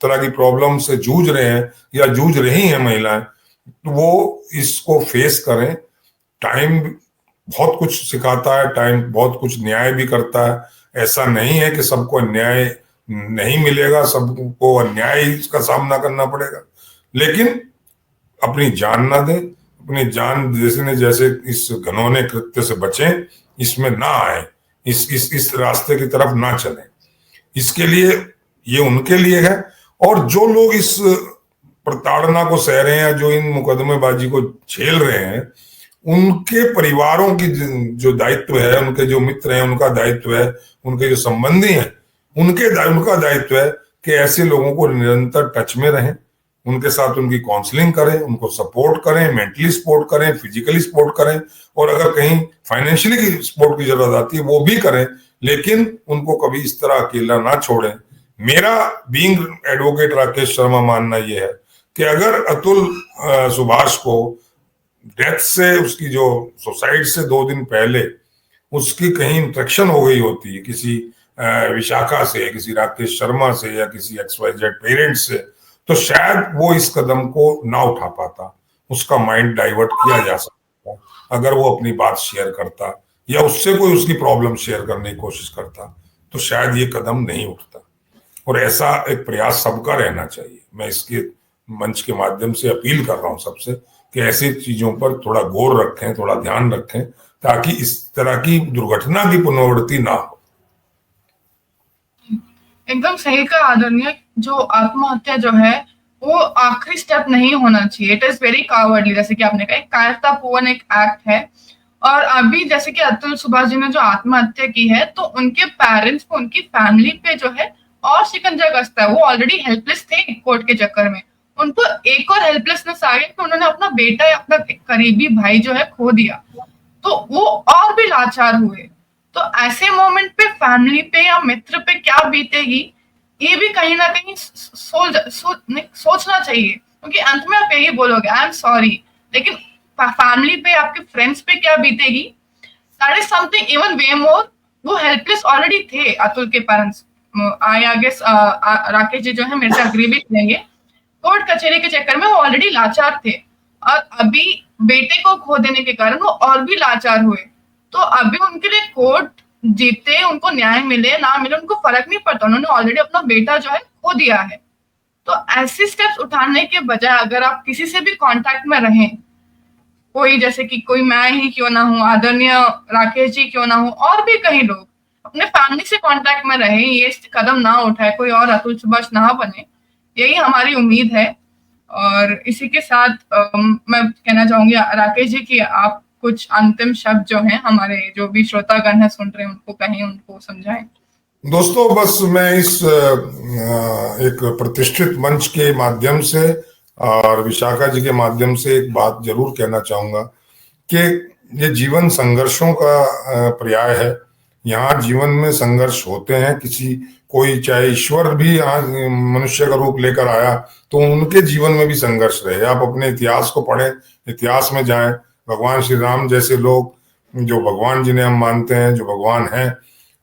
तरह की प्रॉब्लम से जूझ रहे हैं या जूझ रही हैं महिलाएं, तो वो इसको फेस करें। टाइम बहुत कुछ सिखाता है, टाइम बहुत कुछ न्याय भी करता है। ऐसा नहीं है कि सबको न्याय नहीं मिलेगा, सबको अन्याय का सामना करना पड़ेगा, लेकिन अपनी जान ना दें, अपनी जान जैसे इस घिनौने कृत्य से बचें, इसमें ना आए, इस रास्ते की तरफ ना चलें। इसके लिए ये उनके लिए है, और जो लोग इस प्रताड़ना को सह रहे हैं या जो इन मुकदमेबाजी को झेल रहे हैं उनके परिवारों की जो दायित्व है, उनके जो मित्र हैं उनका दायित्व है, उनके जो संबंधी हैं उनका दायित्व है कि ऐसे लोगों को निरंतर टच में रहें, उनके साथ उनकी काउंसलिंग करें, उनको सपोर्ट करें, मेंटली सपोर्ट करें, फिजिकली सपोर्ट करें, और अगर कहीं फाइनेंशियली की सपोर्ट की जरूरत आती है वो भी करें, लेकिन उनको कभी इस तरह अकेला ना छोड़ें। मेरा बीइंग एडवोकेट राकेश शर्मा मानना यह है कि अगर अतुल सुभाष को डेथ से, उसकी जो सुसाइड से 2 दिन पहले उसकी कहीं इंट्रैक्शन हो गई होती है किसी विशाखा से, किसी राकेश शर्मा से या किसी XYZ पेरेंट से, तो शायद वो इस कदम को ना उठा पाता, उसका माइंड डाइवर्ट किया जा सकता अगर वो अपनी बात शेयर करता या उससे कोई उसकी प्रॉब्लम शेयर करने की कोशिश करता, तो शायद ये कदम नहीं उठता। और ऐसा एक प्रयास सबका रहना चाहिए। मैं इसके मंच के माध्यम से अपील कर रहा हूं सबसे कि ऐसी चीजों पर थोड़ा गौर रखें, थोड़ा ध्यान रखें, ताकि इस तरह की दुर्घटना की पुनरावृत्ति ना हो। एकदम सही कहा आदरणीय। जो आत्महत्या जो है वो आखिरी स्टेप नहीं होना चाहिए। इट इज वेरी कावर्डली, जैसे कि आपने कहा, कायरतापूर्ण एक एक्ट है। और अभी जैसे कि अतुल सुभाष जी ने जो आत्महत्या की है, तो उनके पेरेंट्स को, उनकी फैमिली पे जो है और शिकंजा कसता है। वो ऑलरेडी हेल्पलेस थे कोर्ट के चक्कर में, उनको एक और हेल्पलेसनेस आ गई कि उन्होंने अपना बेटा या अपना करीबी भाई जो है खो दिया, तो वो और भी लाचार हुए। तो ऐसे मोमेंट पे फैमिली पे या मित्र पे क्या बीतेगी, ये भी कहीं ना कहीं सोचना चाहिए, क्योंकि अंत में आप यही बोलोगे आई एम सॉरी, लेकिन फैमिली पे, आपके फ्रेंड्स पे क्या बीतेगी, दैट इज समथिंग इवन वे मोर। वो हेल्पलेस ऑलरेडी थे अतुल के parents. I guess Rakesh ji जो है मेरे से अग्री भी करेंगे, कोर्ट कचहरी के चक्कर में वो ऑलरेडी लाचार थे, और अभी बेटे को खो देने के कारण वो और भी लाचार हुए। तो अभी उनके लिए कोर्ट जीते, उनको न्याय मिले ना मिले, उनको फर्क नहीं पड़ता, उन्होंने ऑलरेडी अपना बेटा जो है खो दिया है। तो ऐसे स्टेप्स उठाने के बजाय अगर आप किसी से भी कांटेक्ट में रहें, कोई जैसे कि कोई मैं ही क्यों ना हूं, आदरणीय राकेश जी क्यों ना हो, और भी कई लोग अपने फैमिली से कांटेक्ट में रहें, ये कदम ना उठाए, कोई और अतुल सुभाष ना बने, यही हमारी उम्मीद है। और इसी के साथ मैं कहना चाहूंगी राकेश जी कि आप कुछ अंतिम शब्द जो हैं हमारे जो भी श्रोतागण हैं सुन रहे हैं उनको कहें, उनको समझाएं। दोस्तों, बस मैं इस एक प्रतिष्ठित मंच के माध्यम से और विशाखा जी के माध्यम से एक बात जरूर कहना चाहूंगा कि ये जीवन संघर्षों का पर्याय है। यहाँ जीवन में संघर्ष होते हैं, कोई चाहे ईश्वर भी यहाँ मनुष्य का रूप लेकर आया तो उनके जीवन में भी संघर्ष रहे। आप अपने इतिहास को पढ़ें, इतिहास में जाएं, भगवान श्री राम जैसे लोग जो भगवान जिन्हें हम मानते हैं, जो भगवान हैं,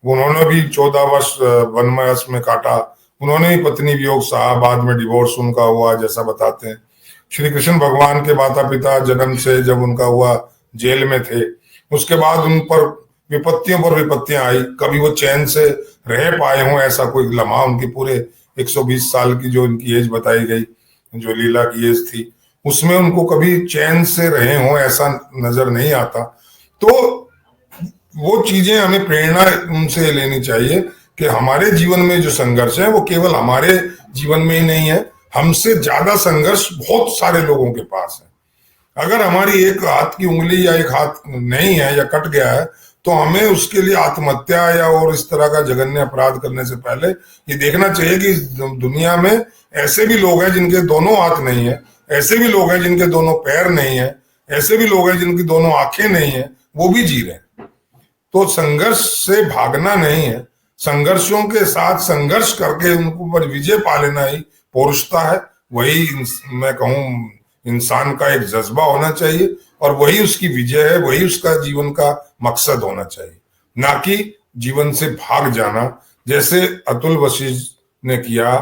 उन्होंने भी 14 वर्ष वनवास में काटा, उन्होंने भी पत्नी वियोग सहा, बाद में डिवोर्स उनका हुआ जैसा बताते हैं। श्री कृष्ण भगवान के माता पिता जन्म से जब उनका हुआ जेल में थे, उसके बाद उन पर विपत्तियों पर विपत्तियां आई, कभी वो चैन से रह पाए हों ऐसा कोई लम्हा उनकी पूरे 120 साल की जो उनकी एज बताई गई, जो लीला की एज थी, उसमें उनको कभी चैन से रहे हों ऐसा नजर नहीं आता। तो वो चीजें हमें प्रेरणा उनसे लेनी चाहिए कि हमारे जीवन में जो संघर्ष है वो केवल हमारे जीवन में ही नहीं है, हमसे ज्यादा संघर्ष बहुत सारे लोगों के पास है। अगर हमारी एक हाथ की उंगली या एक हाथ नहीं है या कट गया है, तो हमें उसके लिए आत्महत्या या और इस तरह का जघन्य अपराध करने से पहले ये देखना चाहिए कि दुनिया में ऐसे भी लोग हैं जिनके दोनों हाथ नहीं है, ऐसे भी लोग हैं जिनके दोनों पैर नहीं है, ऐसे भी लोग हैं जिनकी दोनों आंखें नहीं है, वो भी जी रहे हैं। तो संघर्ष से भागना नहीं है, संघर्षों के साथ संघर्ष करके उनको पर विजय पा लेना ही पौरुषता है। वही मैं कहूँ इंसान का एक जज्बा होना चाहिए और वही उसकी विजय है, वही उसका जीवन का मकसद होना चाहिए, ना कि जीवन से भाग जाना जैसे अतुल वशिष्ठ ने किया।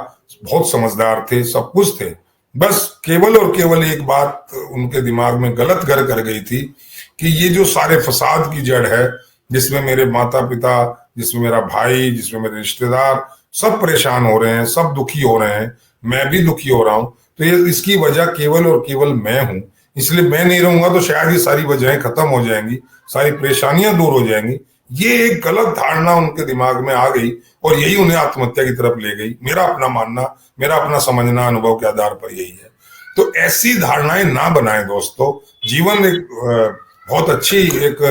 बहुत समझदार थे, सब कुछ थे, बस केवल और केवल एक बात उनके दिमाग में गलत घर कर गई थी कि ये जो सारे फसाद की जड़ है, जिसमें मेरे माता पिता, जिसमें मेरा भाई, जिसमें मेरे रिश्तेदार सब परेशान हो रहे हैं, सब दुखी हो रहे हैं, मैं भी दुखी हो रहा हूं, तो ये इसकी वजह केवल और केवल मैं हूं। इसलिए मैं नहीं रहूंगा तो शायद ये सारी वजहें खत्म हो जाएंगी, सारी परेशानियां दूर हो जाएंगी। ये एक गलत धारणा उनके दिमाग में आ गई और यही उन्हें आत्महत्या की तरफ ले गई। मेरा अपना मानना, मेरा अपना समझना अनुभव के आधार पर यही है। तो ऐसी धारणाएं ना बनाएं दोस्तों। जीवन एक बहुत अच्छी एक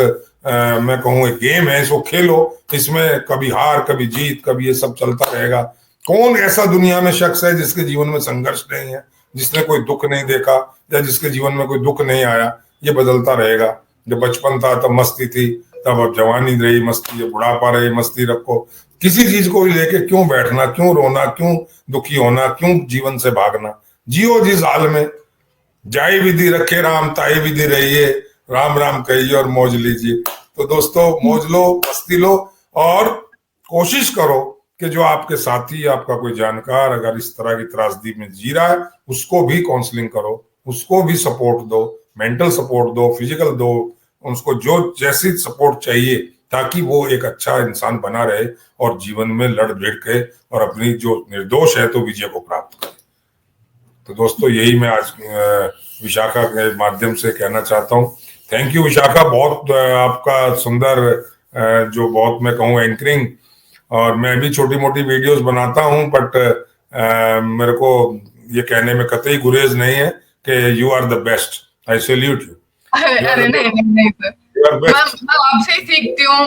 मैं कहूँ एक गेम है, इसको खेलो, इसमें कभी हार कभी जीत कभी ये सब चलता रहेगा। कौन ऐसा दुनिया में शख्स है जिसके जीवन में संघर्ष नहीं है, जिसने कोई दुख नहीं देखा या जिसके जीवन में कोई दुख नहीं आया? ये बदलता रहेगा। जब बचपन था तब मस्ती थी, तब अब जवानी रही मस्ती, ये बुढ़ापा रही मस्ती रखो। किसी चीज को भी लेके क्यों बैठना, क्यों रोना, क्यों दुखी होना, क्यों जीवन से भागना? जियो जिस हाल में, जाई विधि रखे राम ताई विधि रहिए, राम राम कहिए और मौज लीजिए। तो दोस्तों मौज लो, मस्ती लो और कोशिश करो कि जो आपके साथी, आपका कोई जानकार अगर इस तरह की त्रासदी में जी रहा है, उसको भी काउंसलिंग करो, उसको भी सपोर्ट दो, मेंटल सपोर्ट दो, फिजिकल दो, उसको जो जैसी सपोर्ट चाहिए, ताकि वो एक अच्छा इंसान बना रहे और जीवन में लड़ भिड़ के और अपनी जो निर्दोष है तो विजय को प्राप्त करे। तो दोस्तों यही मैं आज विशाखा के माध्यम से कहना चाहता हूँ। थैंक यू विशाखा, बहुत आपका सुंदर जो बहुत मैं कहूँ एंकरिंग, और मैं भी छोटी मोटी वीडियोस बनाता हूँ, बट मेरे को ये कहने में कतई गुरेज नहीं है कि you are the best. I salute you. अरे नहीं सर, मैं आपसे ही सीखती हूँ,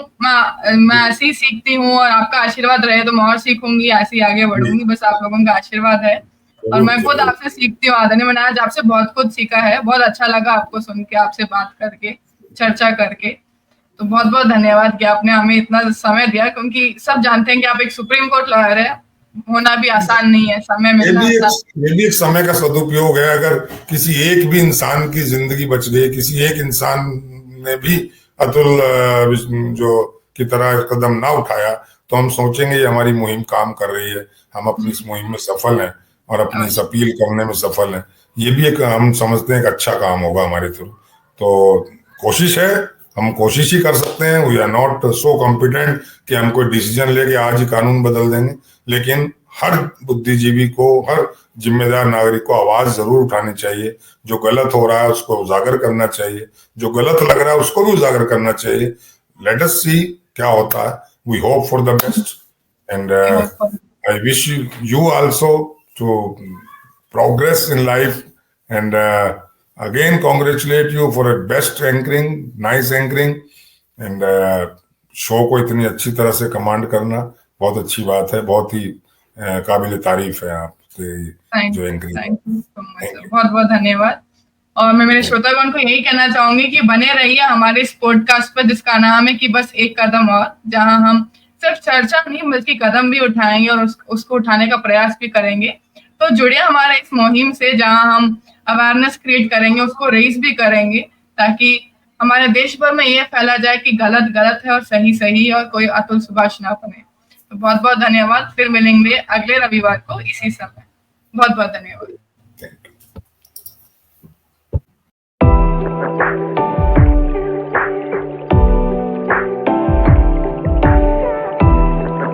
मैं ऐसे ही सीखती हूँ और आपका आशीर्वाद रहे तो मैं और सीखूंगी, ऐसे ही आगे बढ़ूंगी। बस आप लोगों का आशीर्वाद है और मैं खुद आपसे सीखती हूँ। आदरणीय, मैंने आज आपसे बहुत कुछ सीखा है, बहुत अच्छा लगा आपको सुन के, आपसे बात करके, चर्चा करके। तो बहुत बहुत धन्यवाद कि आपने हमें इतना समय दिया, क्योंकि सब जानते हैं कि आप एक सुप्रीम कोर्ट लॉयर है, होना भी आसान नहीं है, समय मिलना ये भी एक समय का सदुपयोग है। अगर किसी एक भी इंसान की जिंदगी बच गई, किसी एक इंसान ने भी अतुल जो की तरह कदम ना उठाया, तो हम सोचेंगे ये हमारी मुहिम काम कर रही है, हम अपनी इस मुहिम में सफल हैं और अपनी इस अपील करने में सफल हैं। ये भी एक हम समझते हैं कि अच्छा काम होगा हमारे थ्रू। तो कोशिश है, हम कोशिश ही कर सकते हैं। We are not so competent कि हम कोई डिसीजन लेके आज ही कानून बदल देंगे, लेकिन हर बुद्धिजीवी को, हर जिम्मेदार नागरिक को आवाज जरूर उठानी चाहिए। जो गलत हो रहा है उसको उजागर करना चाहिए, जो गलत लग रहा है उसको भी उजागर करना चाहिए। लेट अस सी क्या होता है। We hope for the best and I wish you also to progress in life and again congratulate you for a best anchoring, nice anchoring and show को इतनी अच्छी तरह से कमांड करना बहुत अच्छी बात है, बहुत ही काबिल तारीफ है आपके जो एंकरिंग। बहुत बहुत धन्यवाद। और मैं मेरे श्रोतागण को यही कहना चाहूंगी कि बने रहिए हमारे इस पॉडकास्ट पर, जिसका नाम है कि बस एक कदम और, जहां हम सिर्फ चर्चा नहीं बल्कि कदम भी उठाएंगे और उसको उठाने का प्रयास भी करेंगे। तो जुड़िए हमारे इस मुहिम से, जहां हम अवेयरनेस क्रिएट करेंगे, उसको रेज भी करेंगे, ताकि हमारे देश भर में ये फैला जाए कि गलत गलत है और सही सही है और कोई अतुल सुभाष ना बने। बहुत बहुत धन्यवाद। फिर मिलेंगे अगले रविवार को इसी समय। बहुत बहुत धन्यवाद। Thank you.